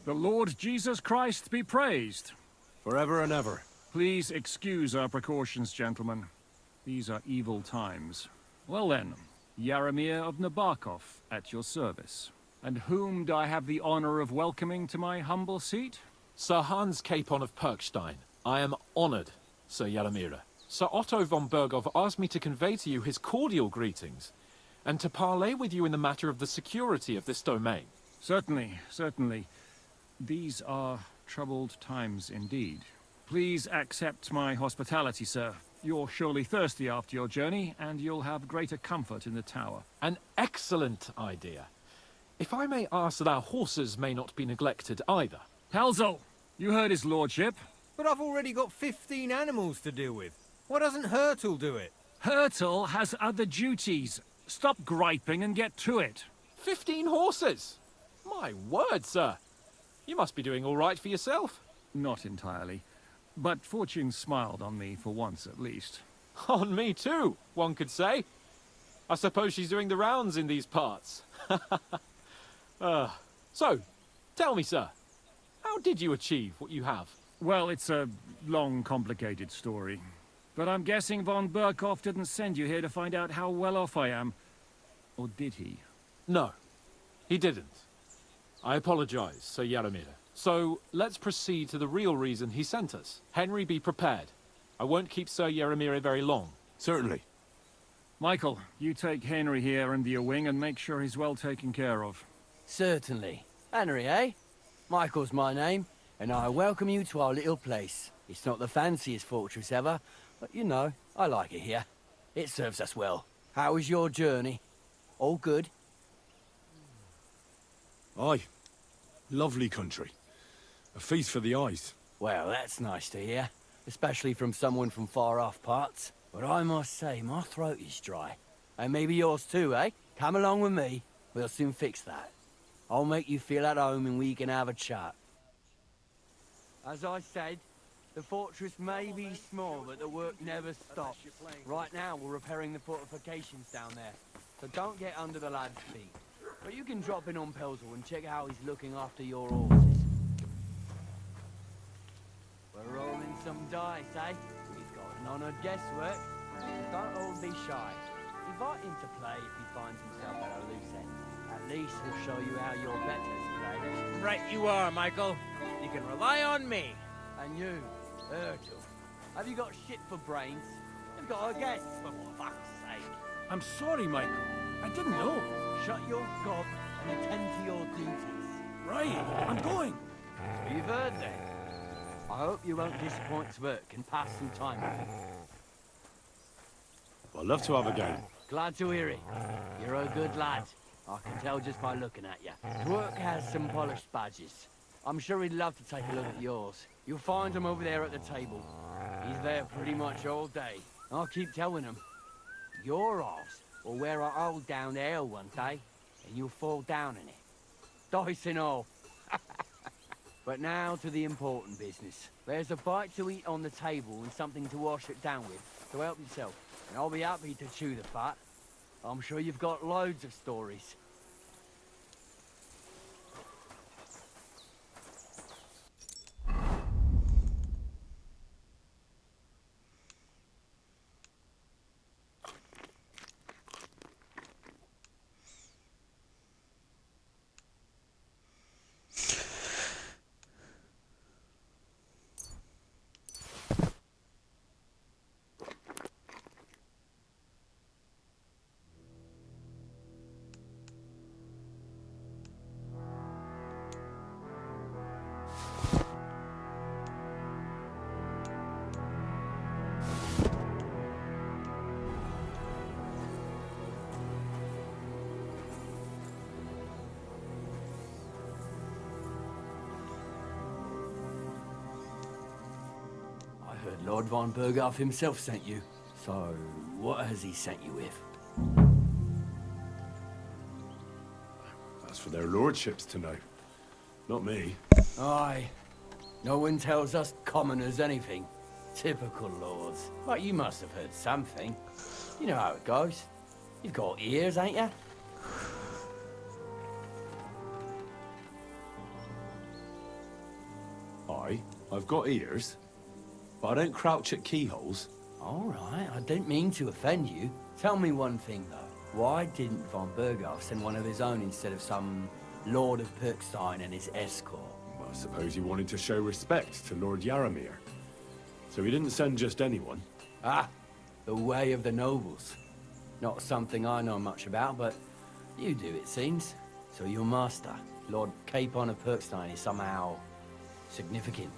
Speaker 11: The Lord Jesus Christ be praised.
Speaker 7: Forever and ever.
Speaker 11: Please excuse our precautions, gentlemen. These are evil times. Well then, Yaramir of Nabokov, at your service. And whom do I have the honor of welcoming to my humble seat?
Speaker 5: Sir Hans Capon of Perkstein. I am honored, Sir Yaramira. Sir Otto von Bergov asked me to convey to you his cordial greetings, and to parley with you in the matter of the security of this domain.
Speaker 11: Certainly, certainly. These are troubled times indeed. Please accept my hospitality, sir. You're surely thirsty after your journey, and you'll have greater comfort in the tower.
Speaker 5: An excellent idea. If I may ask that our horses may not be neglected either.
Speaker 11: Pelzel, you heard his lordship.
Speaker 8: But I've already got 15 animals to deal with. Why doesn't Hurtle do it?
Speaker 11: Hurtle has other duties. Stop griping and get to it.
Speaker 5: 15 horses? My word, sir. You must be doing all right for yourself.
Speaker 11: Not entirely. But fortune smiled on me for once at least.
Speaker 5: On me too, one could say. I suppose she's doing the rounds in these parts. So, tell me, sir, how did you achieve what you have?
Speaker 11: Well, it's a long, complicated story. But I'm guessing von Berkhoff didn't send you here to find out how well off I am. Or did he?
Speaker 5: No, he didn't. I apologize, Sir Yaramir. So, let's proceed to the real reason he sent us. Henry, be prepared. I won't keep Sir Yaramir very long.
Speaker 7: Certainly.
Speaker 11: Michael, you take Henry here under your wing and make sure he's well taken care of.
Speaker 10: Certainly. Henry, eh? Michael's my name, and I welcome you to our little place. It's not the fanciest fortress ever, but you know, I like it here. It serves us well. How was your journey? All good?
Speaker 7: Aye. Lovely country. A feast for the eyes.
Speaker 10: Well, that's nice to hear, especially from someone from far-off parts. But I must say, my throat is dry. And maybe yours too, eh? Come along with me. We'll soon fix that. I'll make you feel at home and we can have a chat. As I said, the fortress may be small, but the work never stops. Right now, we're repairing the fortifications down there, so don't get under the lad's feet. But you can drop in on Pelzel and check how he's looking after your horses. We're rolling some dice, eh? He's got an honoured guesswork. Don't all be shy. Invite him to play if he finds himself at a loose end. At least he'll show you how your betters play.
Speaker 12: Right you are, Michael. You can rely on me.
Speaker 10: And you, Urgel, have you got shit for brains? You've got a guess, for fuck's sake.
Speaker 11: I'm sorry, Michael. I didn't know.
Speaker 10: Shut your gob and attend to your duties.
Speaker 11: Right, I'm going.
Speaker 10: So you've heard then. I hope you won't disappoint Svirk and pass some time with him.
Speaker 7: I'd love to have a game.
Speaker 10: Glad to hear it. You're a good lad. I can tell just by looking at you. Svirk has some polished badges. I'm sure he'd love to take a look at yours. You'll find him over there at the table. He's there pretty much all day. I'll keep telling him. Your horse will wear a hole down the ale one day, and you'll fall down in it. Dice and all. But now to the important business. There's a bite to eat on the table and something to wash it down with, so help yourself. And I'll be happy to chew the fat. I'm sure you've got loads of stories. Lord von Berghoff himself sent you. So, what has he sent you with?
Speaker 7: That's for their lordships to know. Not me.
Speaker 10: Aye. No one tells us commoners anything. Typical lords. But you must have heard something. You know how it goes. You've got ears, ain't you?
Speaker 7: I've got ears, but I don't crouch at keyholes.
Speaker 10: All right, I didn't mean to offend you. Tell me one thing, though. Why didn't von Berghoff send one of his own instead of some Lord of Perkstein and his escort?
Speaker 7: Well, I suppose he wanted to show respect to Lord Yaramir. So he didn't send just anyone.
Speaker 10: Ah, the way of the nobles. Not something I know much about, but you do, it seems. So your master, Lord Capon of Perkstein, is somehow significant.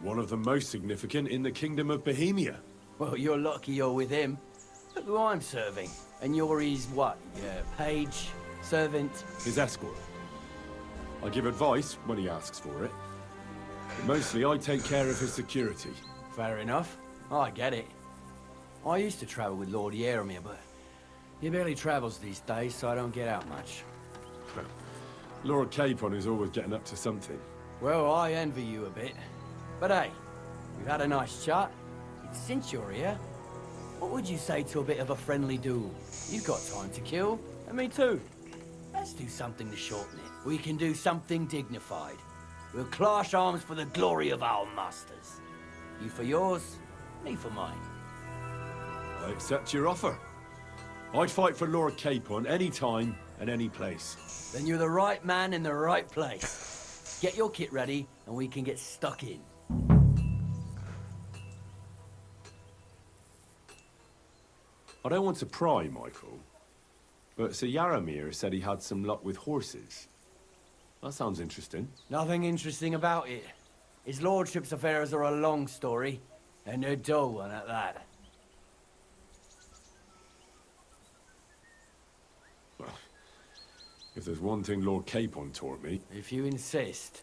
Speaker 7: One of the most significant in the Kingdom of Bohemia.
Speaker 10: Well, you're lucky you're with him. Look who I'm serving. And you're his, what, your page, servant?
Speaker 7: His escort. I give advice when he asks for it. But mostly I take care of his security.
Speaker 10: Fair enough. I get it. I used to travel with Lord Yaramir, but he barely travels these days, so I don't get out much.
Speaker 7: Lord Capon is always getting up to something.
Speaker 10: Well, I envy you a bit. But hey, we've had a nice chat. Since you're here, what would you say to a bit of a friendly duel? You've got time to kill, and me too. Let's do something to shorten it. We can do something dignified. We'll clash arms for the glory of our masters. You for yours, me for mine.
Speaker 7: I accept your offer. I'd fight for Lord Capon any time and any place.
Speaker 10: Then you're the right man in the right place. Get your kit ready, and we can get stuck in.
Speaker 7: I don't want to pry, Michael, but Sir Yaramir said he had some luck with horses. That sounds interesting.
Speaker 10: Nothing interesting about it. His lordship's affairs are a long story, and a dull one at that.
Speaker 7: Well, if there's one thing Lord Capon taught me...
Speaker 10: If you insist.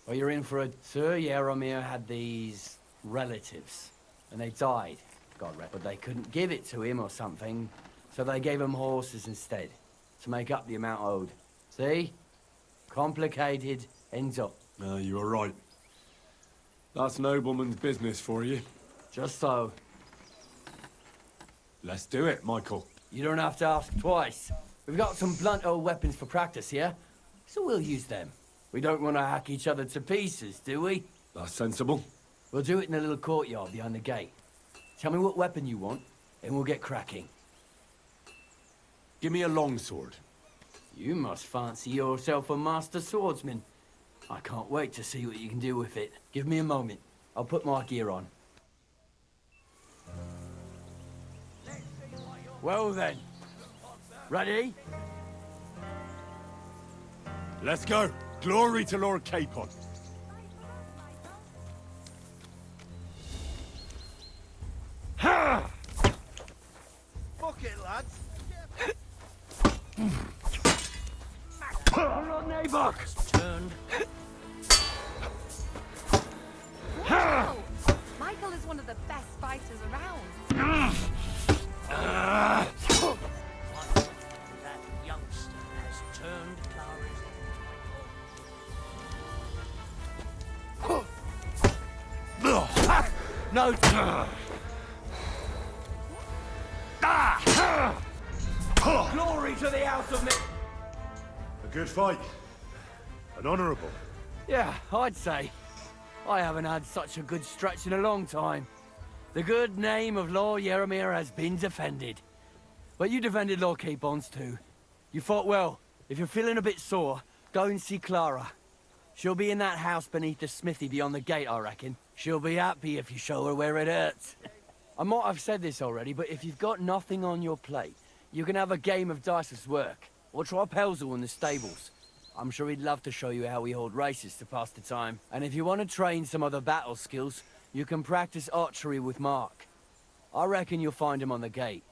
Speaker 10: Well, you're in for a... Sir Yaramir had these relatives, and they died. God rest, but they couldn't give it to him or something, so they gave him horses instead, to make up the amount owed. See? Complicated, ends up.
Speaker 7: You are right. That's nobleman's business for you.
Speaker 10: Just so.
Speaker 7: Let's do it, Michael.
Speaker 10: You don't have to ask twice. We've got some blunt old weapons for practice here, so we'll use them. We don't want to hack each other to pieces, do we?
Speaker 7: That's sensible.
Speaker 10: We'll do it in a little courtyard behind the gate. Tell me what weapon you want, and we'll get cracking.
Speaker 7: Give me a longsword.
Speaker 10: You must fancy yourself a master swordsman. I can't wait to see what you can do with it. Give me a moment. I'll put my gear on. Well then. Ready?
Speaker 7: Let's go. Glory to Lord Capon.
Speaker 8: Ha! Fuck it, lads.
Speaker 10: Lord Neighbor!
Speaker 12: Turned.
Speaker 3: Wow! Michael is one of the best fighters around.
Speaker 12: That youngster has turned Clara's.
Speaker 10: No! Glory to the house of me!
Speaker 7: A good fight. An honourable.
Speaker 10: Yeah, I'd say. I haven't had such a good stretch in a long time. The good name of Lord Yaramir has been defended. But you defended Lord Capon's too. You fought well. If you're feeling a bit sore, go and see Clara. She'll be in that house beneath the smithy beyond the gate, I reckon. She'll be happy if you show her where it hurts. I might have said this already, but if you've got nothing on your plate, you can have a game of dice's work. Or try Pelzel in the stables. I'm sure he'd love to show you how we hold races to pass the time. And if you want to train some other battle skills, you can practice archery with Mark. I reckon you'll find him on the gate.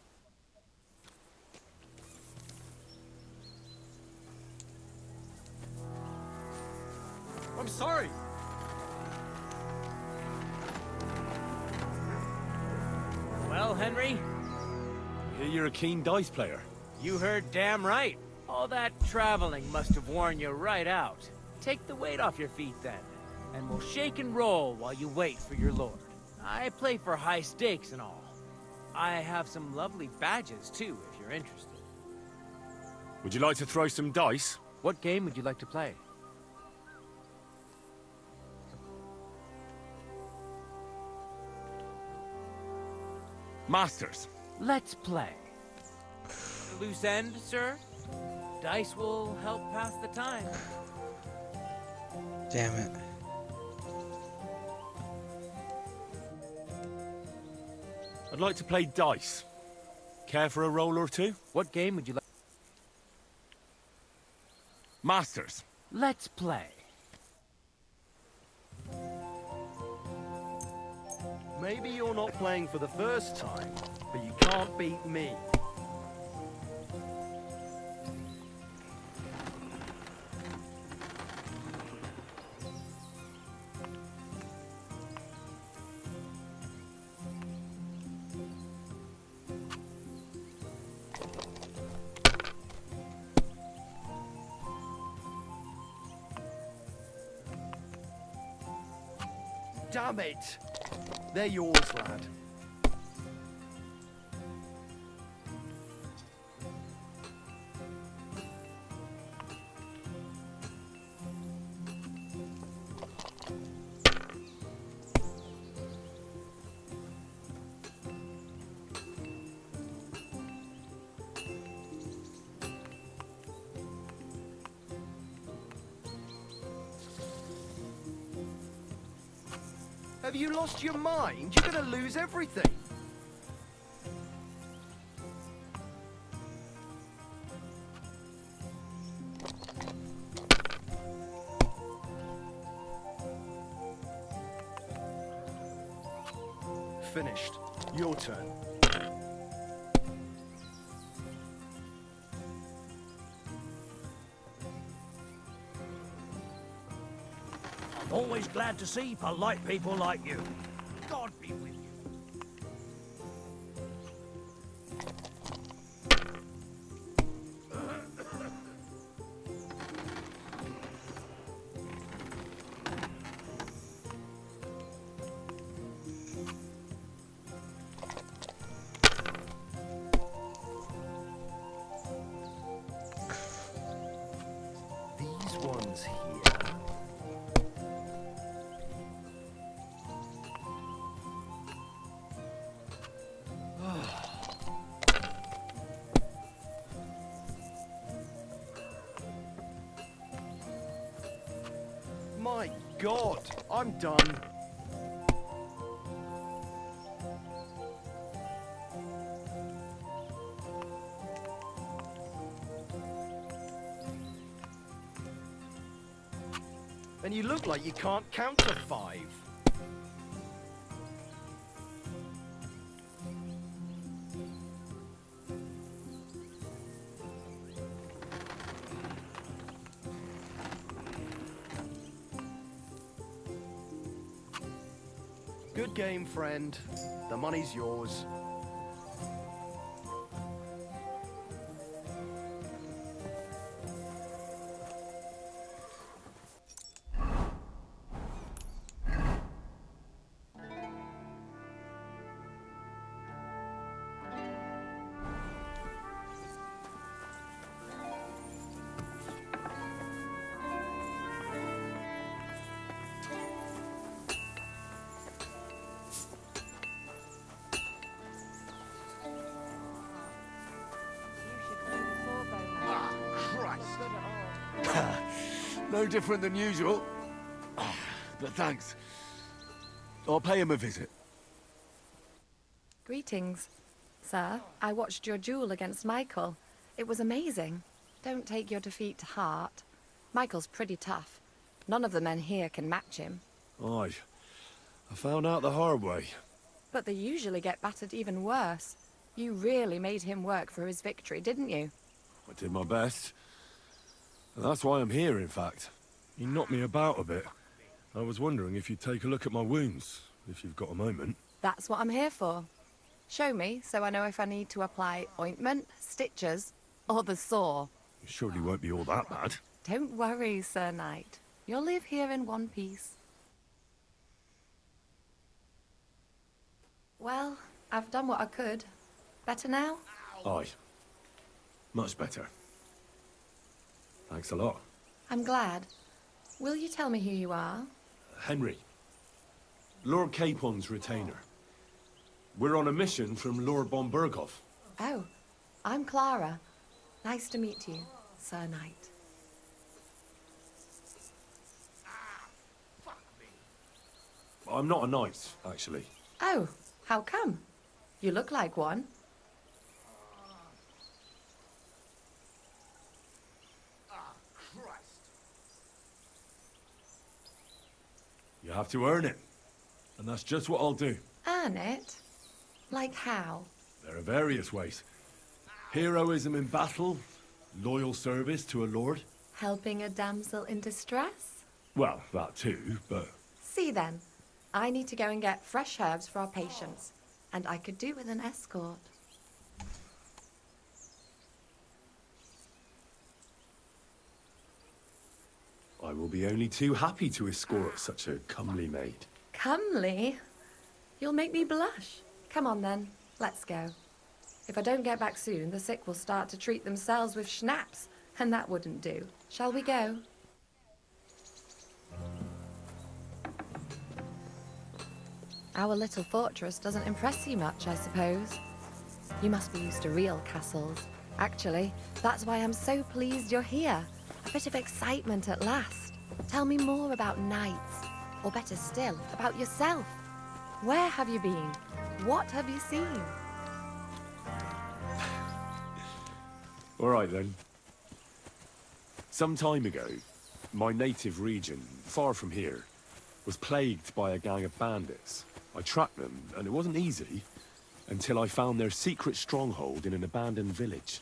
Speaker 8: I'm sorry.
Speaker 12: Well, Henry,
Speaker 7: I hear you're a keen dice player.
Speaker 12: you heard damn right. All that traveling must have worn you right out. Take the weight off your feet then, and we'll shake and roll while you wait for your lord. I play for high stakes and all. I have some lovely badges too, if you're interested.
Speaker 7: Would you like to throw some dice?
Speaker 12: What game would you like to play?
Speaker 2: Masters.
Speaker 12: Let's play. Loose end, sir? Dice will help pass the time.
Speaker 1: Damn it.
Speaker 2: I'd like to play dice. Care for a roll or two?
Speaker 12: What game would you like?
Speaker 2: Masters.
Speaker 12: Let's play.
Speaker 9: Maybe you're not playing for the first time, but you can't beat me. Damn it! They're yours, lad. Have you lost your mind? You're gonna lose everything. Finished. Your turn.
Speaker 13: Always glad to see polite people like you. God be with you.
Speaker 9: These ones here. My God, I'm done. And you look like you can't count to 5. Good game, friend. The money's yours.
Speaker 2: No different than usual. But thanks. I'll pay him a visit.
Speaker 3: Greetings. Sir, I watched your duel against Michael. It was amazing. Don't take your defeat to heart. Michael's pretty tough. None of the men here can match him.
Speaker 7: Aye. I found out the hard way.
Speaker 3: But they usually get battered even worse. You really made him work for his victory, didn't you?
Speaker 7: I did my best. And that's why I'm here, in fact. He knocked me about a bit. I was wondering if you'd take a look at my wounds, if you've got a moment.
Speaker 3: That's what I'm here for. Show me, so I know if I need to apply ointment, stitches, or the saw.
Speaker 7: It surely won't be all that bad.
Speaker 3: Don't worry, Sir Knight. You'll live here in one piece. Well, I've done what I could. Better now?
Speaker 7: Aye. Much better. Thanks a lot.
Speaker 3: I'm glad. Will you tell me who you are?
Speaker 7: Henry. Lord Capon's retainer. We're on a mission from Lord von Berghoff.
Speaker 3: Oh, I'm Clara. Nice to meet you, Sir Knight.
Speaker 7: I'm not a knight, actually.
Speaker 3: Oh, how come? You look like one.
Speaker 7: You have to earn it. And that's just what I'll do.
Speaker 3: Earn it? Like how?
Speaker 7: There are various ways. Heroism in battle, loyal service to a lord.
Speaker 3: Helping a damsel in distress?
Speaker 7: Well, that too, but...
Speaker 3: See then, I need to go and get fresh herbs for our patients, and I could do with an escort.
Speaker 7: I will be only too happy to escort such a comely maid.
Speaker 3: Comely? You'll make me blush. Come on then, let's go. If I don't get back soon, the sick will start to treat themselves with schnapps, and that wouldn't do. Shall we go? Our little fortress doesn't impress you much, I suppose. You must be used to real castles. Actually, that's why I'm so pleased you're here. A bit of excitement at last. Tell me more about knights, or better still, about yourself. Where have you been? What have you seen?
Speaker 7: All right then. Some time ago, my native region, far from here, was plagued by a gang of bandits. I tracked them, and it wasn't easy, until I found their secret stronghold in an abandoned village.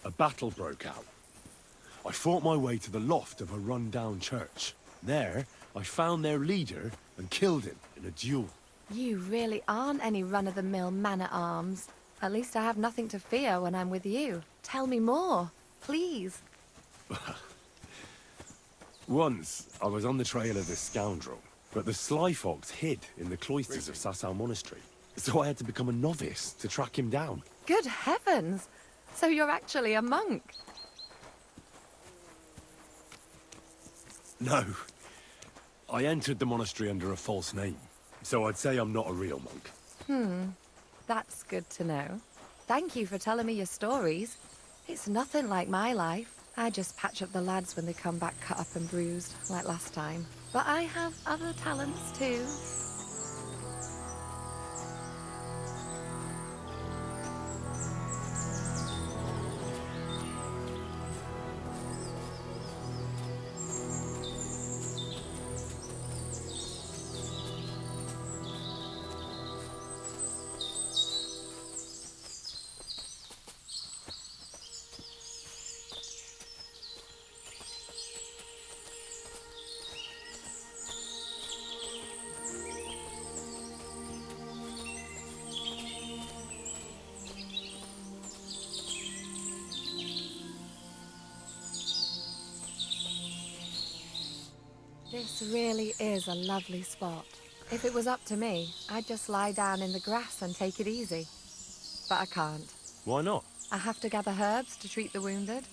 Speaker 7: A battle broke out. I fought my way to the loft of a run-down church. There, I found their leader and killed him in a duel.
Speaker 3: You really aren't any run-of-the-mill man-at-arms. At least I have nothing to fear when I'm with you. Tell me more, please.
Speaker 7: Once, I was on the trail of this scoundrel, but the sly fox hid in the cloisters of Sasau Monastery. So I had to become a novice to track him down.
Speaker 3: Good heavens! So you're actually a monk?
Speaker 7: No. I entered the monastery under a false name, so I'd say I'm not a real monk.
Speaker 3: That's good to know. Thank you for telling me your stories. It's nothing like my life. I just patch up the lads when they come back cut up and bruised, like last time. But I have other talents too. This really is a lovely spot. If it was up to me, I'd just lie down in the grass and take it easy. But I can't.
Speaker 7: Why not?
Speaker 3: I have to gather herbs to treat the wounded.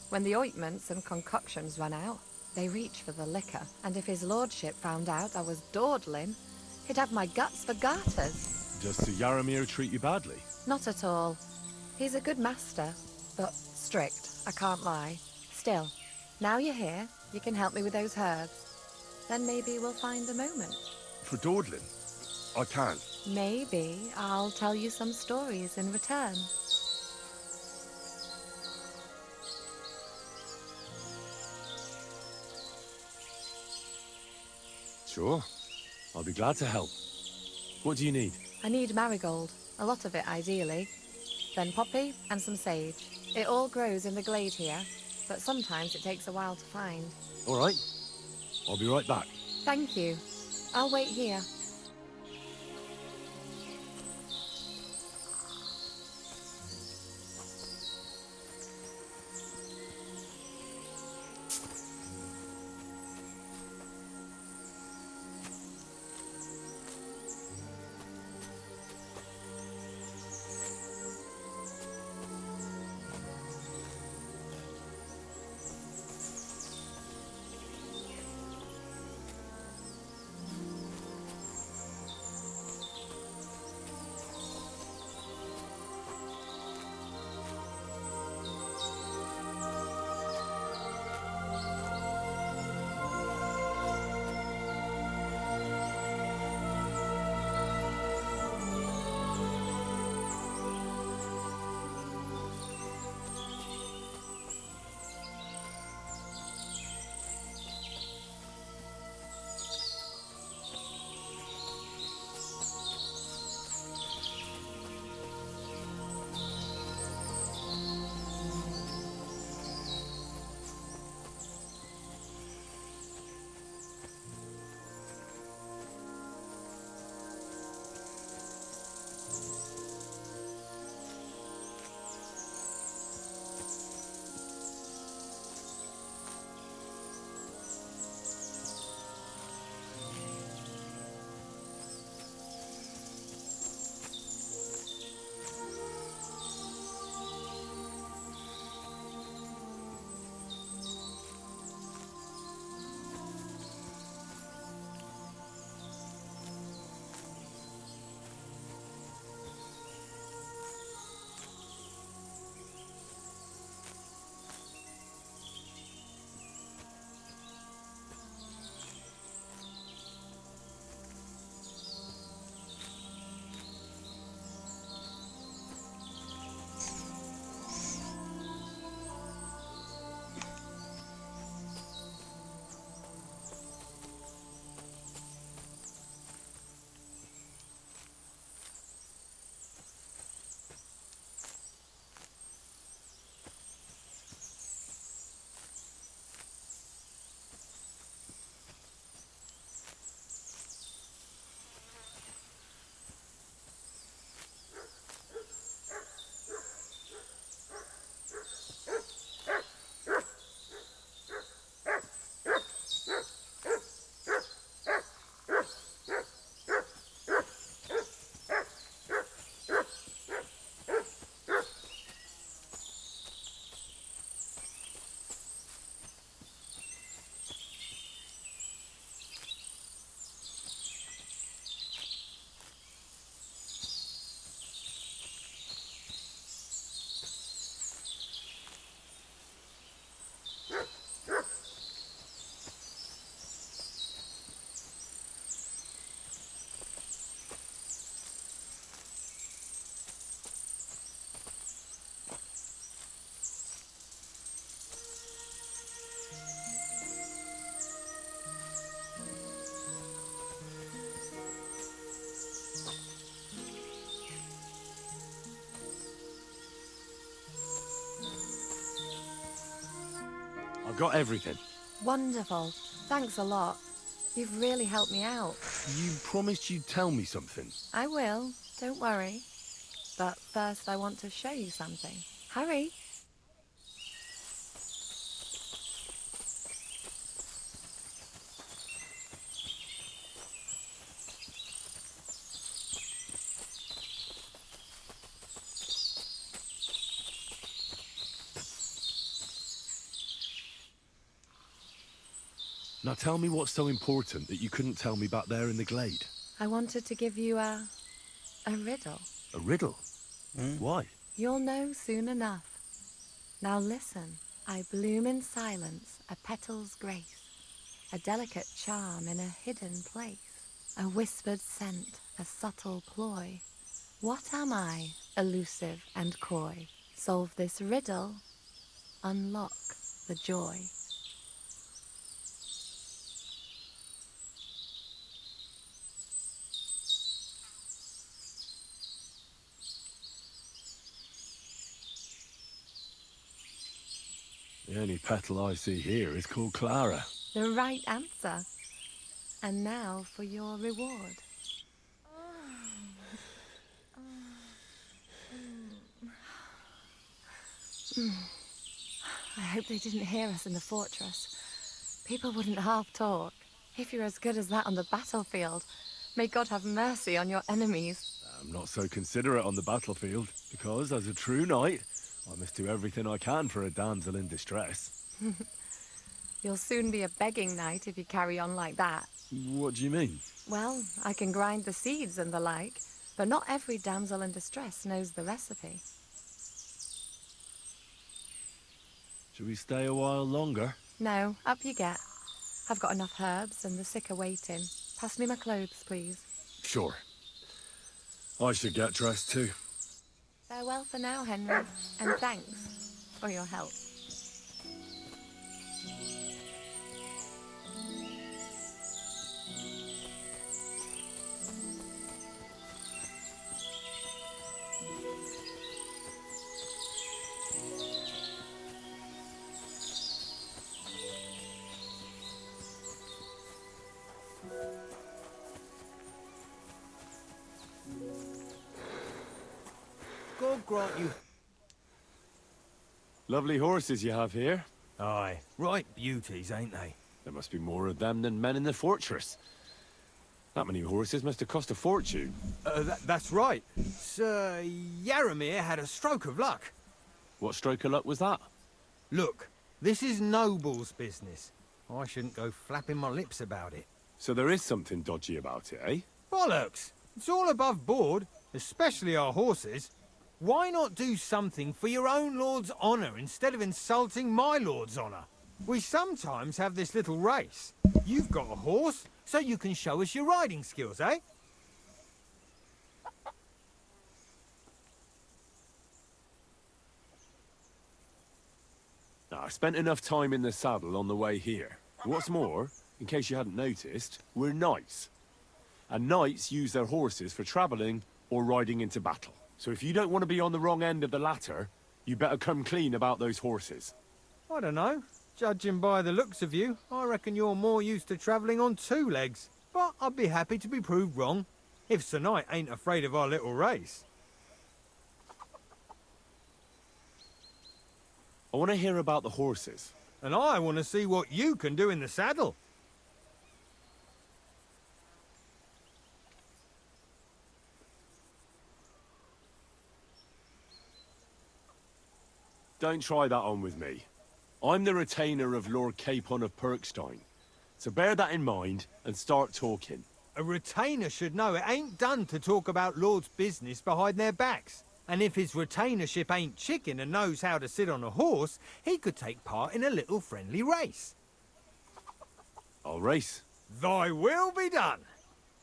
Speaker 3: When the ointments and concoctions run out, they reach for the liquor. And if his lordship found out I was dawdling, he'd have my guts for garters.
Speaker 7: Does Sir Yaramir treat you badly?
Speaker 3: Not at all. He's a good master, but strict, I can't lie. Still, now you're here, you can help me with those herbs. Then maybe we'll find a moment.
Speaker 7: For dawdling? I can't.
Speaker 3: Maybe I'll tell you some stories in return.
Speaker 7: Sure. I'll be glad to help. What do you need?
Speaker 3: I need marigold, a lot of it ideally. Then poppy and some sage. It all grows in the glade here, but sometimes it takes a while to find.
Speaker 7: All right. I'll be right back.
Speaker 3: Thank you. I'll wait here.
Speaker 7: I've got everything.
Speaker 3: Wonderful. Thanks a lot. You've really helped me out.
Speaker 7: You promised you'd tell me something.
Speaker 3: I will. Don't worry. But first I want to show you something. Hurry.
Speaker 7: Now tell me what's so important that you couldn't tell me back there in the glade.
Speaker 3: I wanted to give you a riddle.
Speaker 7: A riddle? Why?
Speaker 3: You'll know soon enough. Now listen. I bloom in silence, a petal's grace, a delicate charm in a hidden place, a whispered scent, a subtle ploy. What am I, elusive and coy? Solve this riddle, unlock the joy.
Speaker 7: The only petal I see here is called Clara.
Speaker 3: The right answer. And now for your reward. I hope they didn't hear us in the fortress. People wouldn't half talk. If you're as good as that on the battlefield, may God have mercy on your enemies.
Speaker 7: I'm not so considerate on the battlefield, because as a true knight, I must do everything I can for a damsel in distress.
Speaker 3: You'll soon be a begging knight if you carry on like that.
Speaker 7: What do you mean?
Speaker 3: Well, I can grind the seeds and the like, but not every damsel in distress knows the recipe.
Speaker 7: Should we stay a while longer?
Speaker 3: No, up you get. I've got enough herbs and the sick are waiting. Pass me my clothes, please.
Speaker 7: Sure. I should get dressed too.
Speaker 3: Farewell for now, Henry, and thanks for your help.
Speaker 8: God grant you...
Speaker 7: Lovely horses you have here.
Speaker 8: Aye, right beauties, ain't they?
Speaker 7: There must be more of them than men in the fortress. That many horses must have cost a fortune.
Speaker 8: That's right. Sir Yaramir had a stroke of luck.
Speaker 7: What stroke of luck was that?
Speaker 8: Look, this is noble's business. I shouldn't go flapping my lips about it.
Speaker 7: So there is something dodgy about it, eh?
Speaker 8: Bollocks! It's all above board, especially our horses. Why not do something for your own lord's honour instead of insulting my lord's honour? We sometimes have this little race. You've got a horse, so you can show us your riding skills, eh?
Speaker 7: Now, I spent enough time in the saddle on the way here. What's more, in case you hadn't noticed, we're knights. And knights use their horses for travelling or riding into battle. So if you don't want to be on the wrong end of the latter, you better come clean about those horses.
Speaker 8: I don't know. Judging by the looks of you, I reckon you're more used to travelling on two legs. But I'd be happy to be proved wrong, if Sir Knight ain't afraid of our little race.
Speaker 7: I want to hear about the horses.
Speaker 8: And I want to see what you can do in the saddle.
Speaker 7: Don't try that on with me. I'm the retainer of Lord Capon of Perkstein. So bear that in mind and start talking.
Speaker 8: A retainer should know it ain't done to talk about lords' business behind their backs. And if his retainership ain't chicken and knows how to sit on a horse, he could take part in a little friendly race.
Speaker 7: I'll race.
Speaker 8: Thy will be done.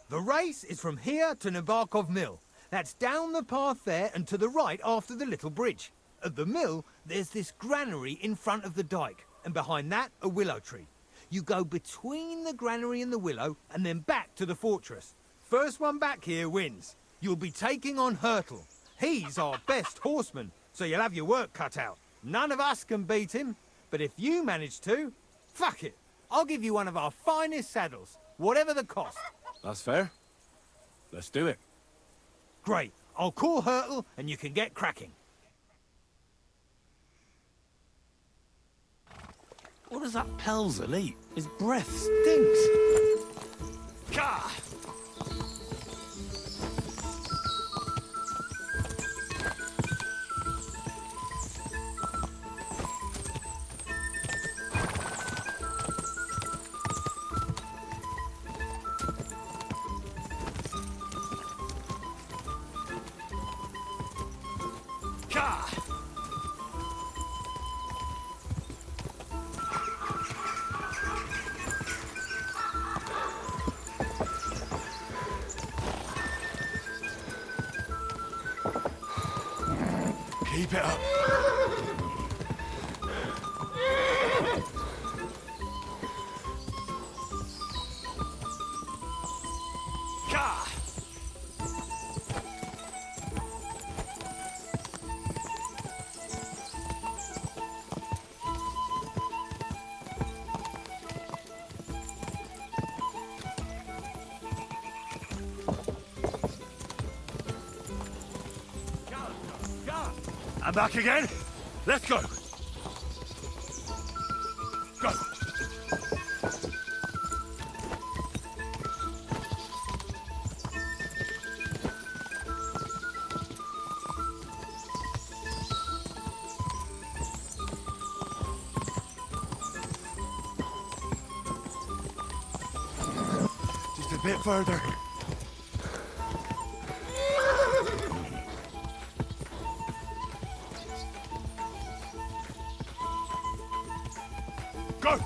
Speaker 8: The race is from here to Nabokov Mill. That's down the path there and to the right after the little bridge. At the mill, there's this granary in front of the dike, and behind that, a willow tree. You go between the granary and the willow, and then back to the fortress. First one back here wins. You'll be taking on Hurtle. He's our best horseman, so you'll have your work cut out. None of us can beat him, But if you manage to, fuck it. I'll give you one of our finest saddles, whatever the cost.
Speaker 7: That's fair. Let's do it.
Speaker 8: Great. I'll call Hurtle and you can get cracking.
Speaker 7: What does that Pelzel eat? His breath stinks. Gah! Keep it up. I'm back again. Let's go. Go. Just a bit further. Go!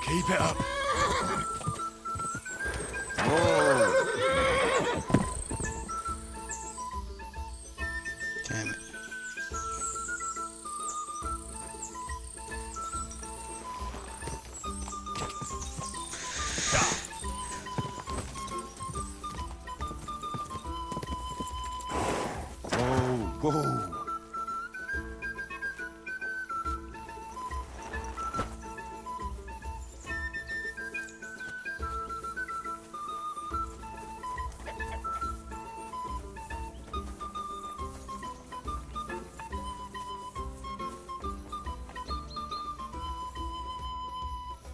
Speaker 7: Keep it up.
Speaker 1: Damn it.
Speaker 7: Whoa.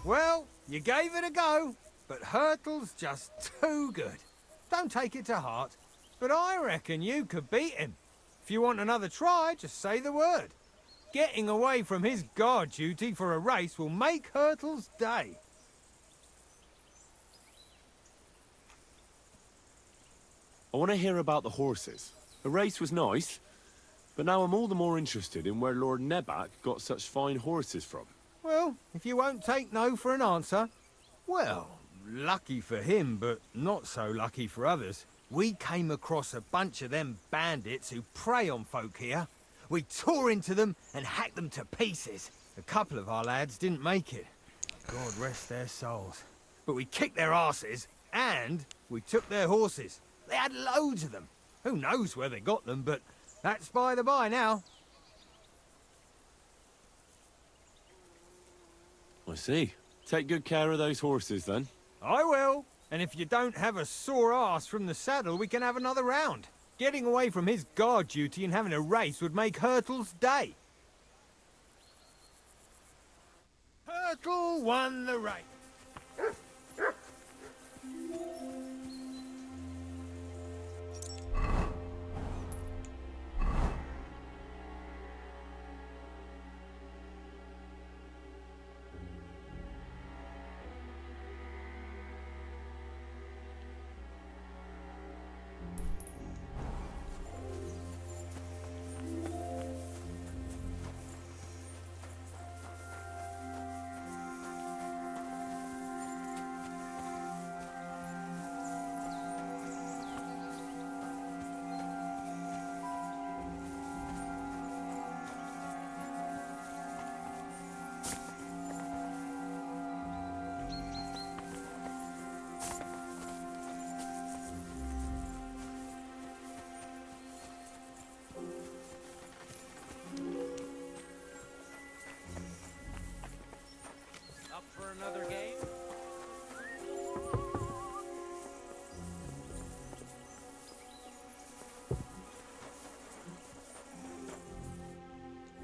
Speaker 8: Well, you gave it a go, but Hurtle's just too good. Don't take it to heart, but I reckon you could beat him. If you want another try, just say the word. Getting away from his guard duty for a race will make Hurtle's day.
Speaker 7: I want to hear about the horses. The race was nice, but now I'm all the more interested in where Lord Nebac got such fine horses from.
Speaker 8: Well, if you won't take no for an answer, well, lucky for him, but not so lucky for others. We came across a bunch of them bandits who prey on folk here. We tore into them and hacked them to pieces. A couple of our lads didn't make it. God rest their souls. But we kicked their asses, and we took their horses. They had loads of them. Who knows where they got them, but that's by the by now.
Speaker 7: I see. Take good care of those horses, then.
Speaker 8: I will. And if you don't have a sore ass from the saddle, we can have another round. Getting away from his guard duty and having a race would make Hurtle's day. Hurtle won the race.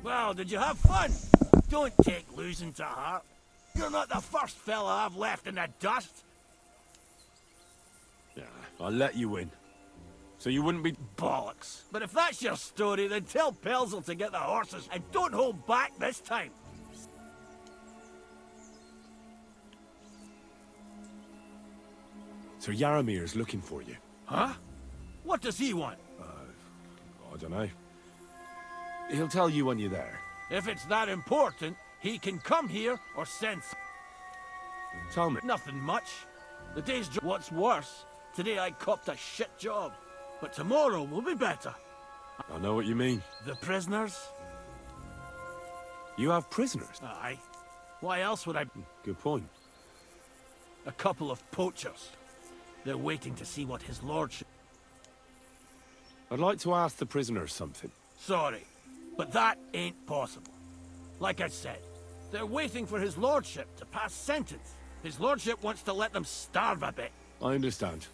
Speaker 13: Well, did you have fun? Don't take losing to heart. You're not the first fella I've left in the dust.
Speaker 7: Yeah, I'll let you win. So you wouldn't be...
Speaker 13: Bollocks. But if that's your story, then tell Pelzel to get the horses and don't hold back this time.
Speaker 7: Sir Yaramir's looking for you.
Speaker 13: Huh? What does he want?
Speaker 7: I don't know. He'll tell you when you're there.
Speaker 13: If it's that important, he can come here or send...
Speaker 7: Tell me.
Speaker 13: Nothing much. The day's what's worse, today I copped a shit job. But tomorrow will be better.
Speaker 7: I know what you mean.
Speaker 13: The prisoners?
Speaker 7: You have prisoners?
Speaker 13: Aye. Why else would I...
Speaker 7: Good point.
Speaker 13: A couple of poachers. They're waiting to see what his lordship...
Speaker 7: I'd like to ask the prisoners something.
Speaker 13: Sorry, but that ain't possible. Like I said, they're waiting for his lordship to pass sentence. His lordship wants to let them starve a bit.
Speaker 7: I understand.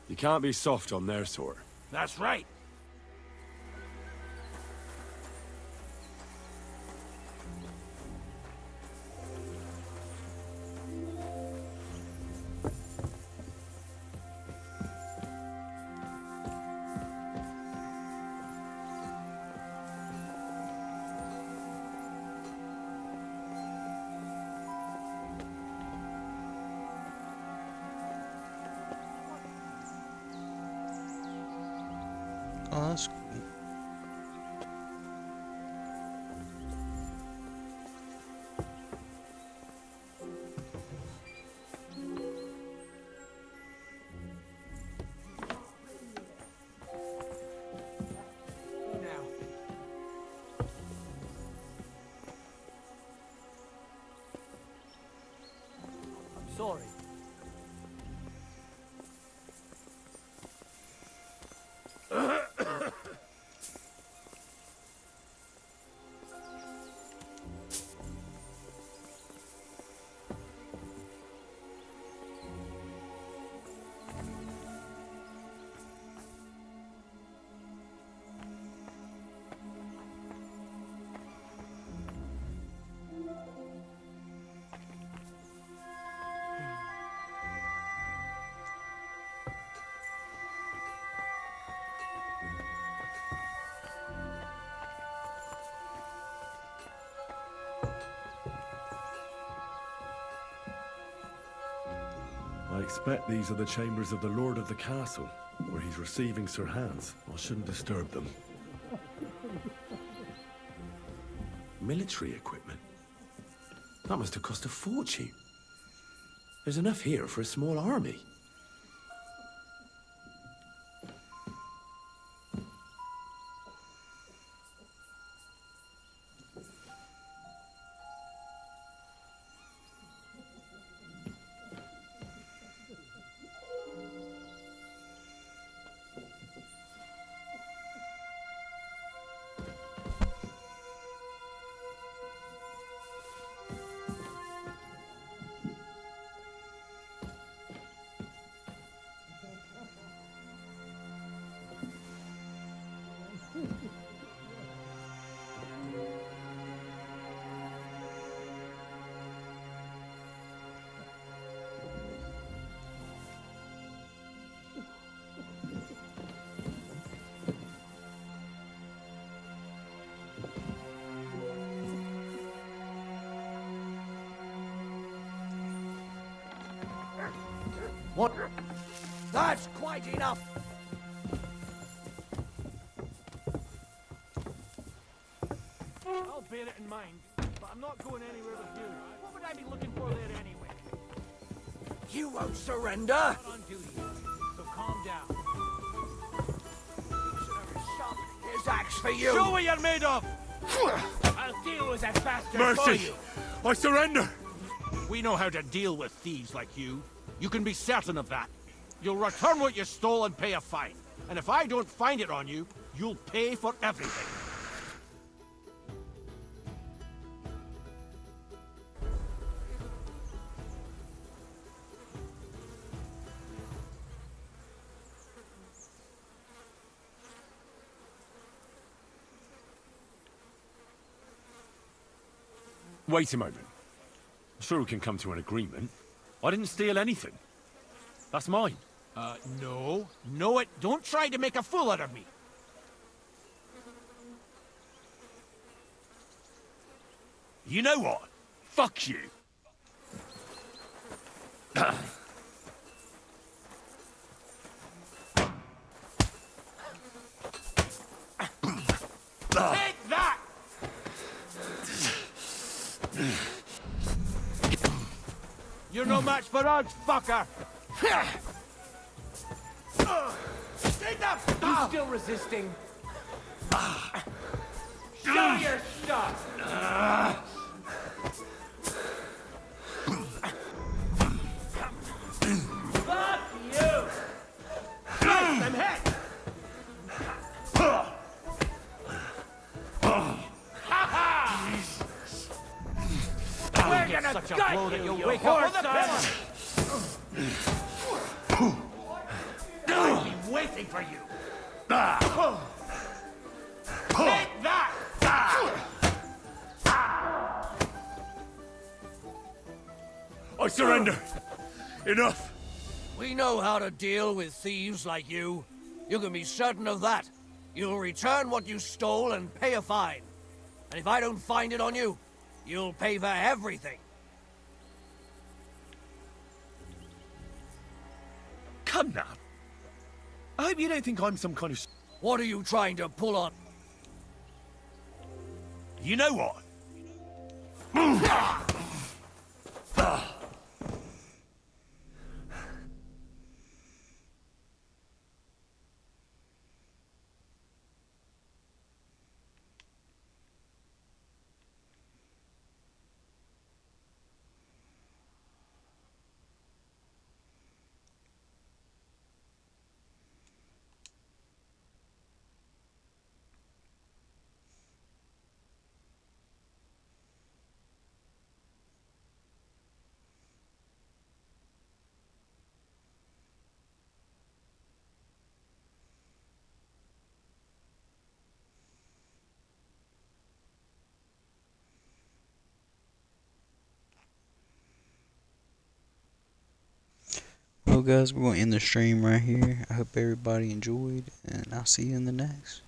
Speaker 7: You can't be soft on their sort.
Speaker 13: That's right.
Speaker 1: Oh, that's cool.
Speaker 12: I'm sorry.
Speaker 2: I expect these are the chambers of the Lord of the Castle, where he's receiving Sir Hans. I shouldn't disturb them. Military equipment? That must have cost a fortune. There's enough here for a small army.
Speaker 13: What? That's quite enough!
Speaker 12: I'll bear it in mind, but I'm not going anywhere with you. What would I be looking for there anyway?
Speaker 13: You won't surrender!
Speaker 12: Not on duty, so calm down.
Speaker 13: His axe for you!
Speaker 12: Show what you're made of! I'll deal with that bastard for
Speaker 7: Mercy!
Speaker 12: you!
Speaker 7: I surrender!
Speaker 13: We know how to deal with thieves like you. You can be certain of that. You'll return what you stole and pay a fine. And if I don't find it on you, you'll pay for everything.
Speaker 7: Wait a moment. I'm sure we can come to an agreement. I didn't steal anything. That's mine.
Speaker 13: No. No, don't try to make a fool out of me.
Speaker 7: You know what? Fuck you.
Speaker 13: Take that! You're no match for us, fucker! Take that!
Speaker 12: You still resisting? Show your stuff! Fuck you!
Speaker 13: Slice them head!
Speaker 12: We're gonna
Speaker 13: Such a
Speaker 12: gut
Speaker 13: blow that
Speaker 12: you,
Speaker 13: you'll
Speaker 12: you
Speaker 13: wake up with a
Speaker 12: horse
Speaker 13: pillar! I've been waiting for you! Take that!
Speaker 7: I surrender. Enough.
Speaker 14: We know how to deal with thieves like you. You can be certain of that. You'll return what you stole and pay a fine. And if I don't find it on you, you'll pay for everything.
Speaker 7: Come now. I hope you don't think I'm some kind of...
Speaker 14: What are you trying to pull on?
Speaker 7: You know what?
Speaker 1: Well guys, we're going to end the stream right here. I hope everybody enjoyed, and I'll see you in the next.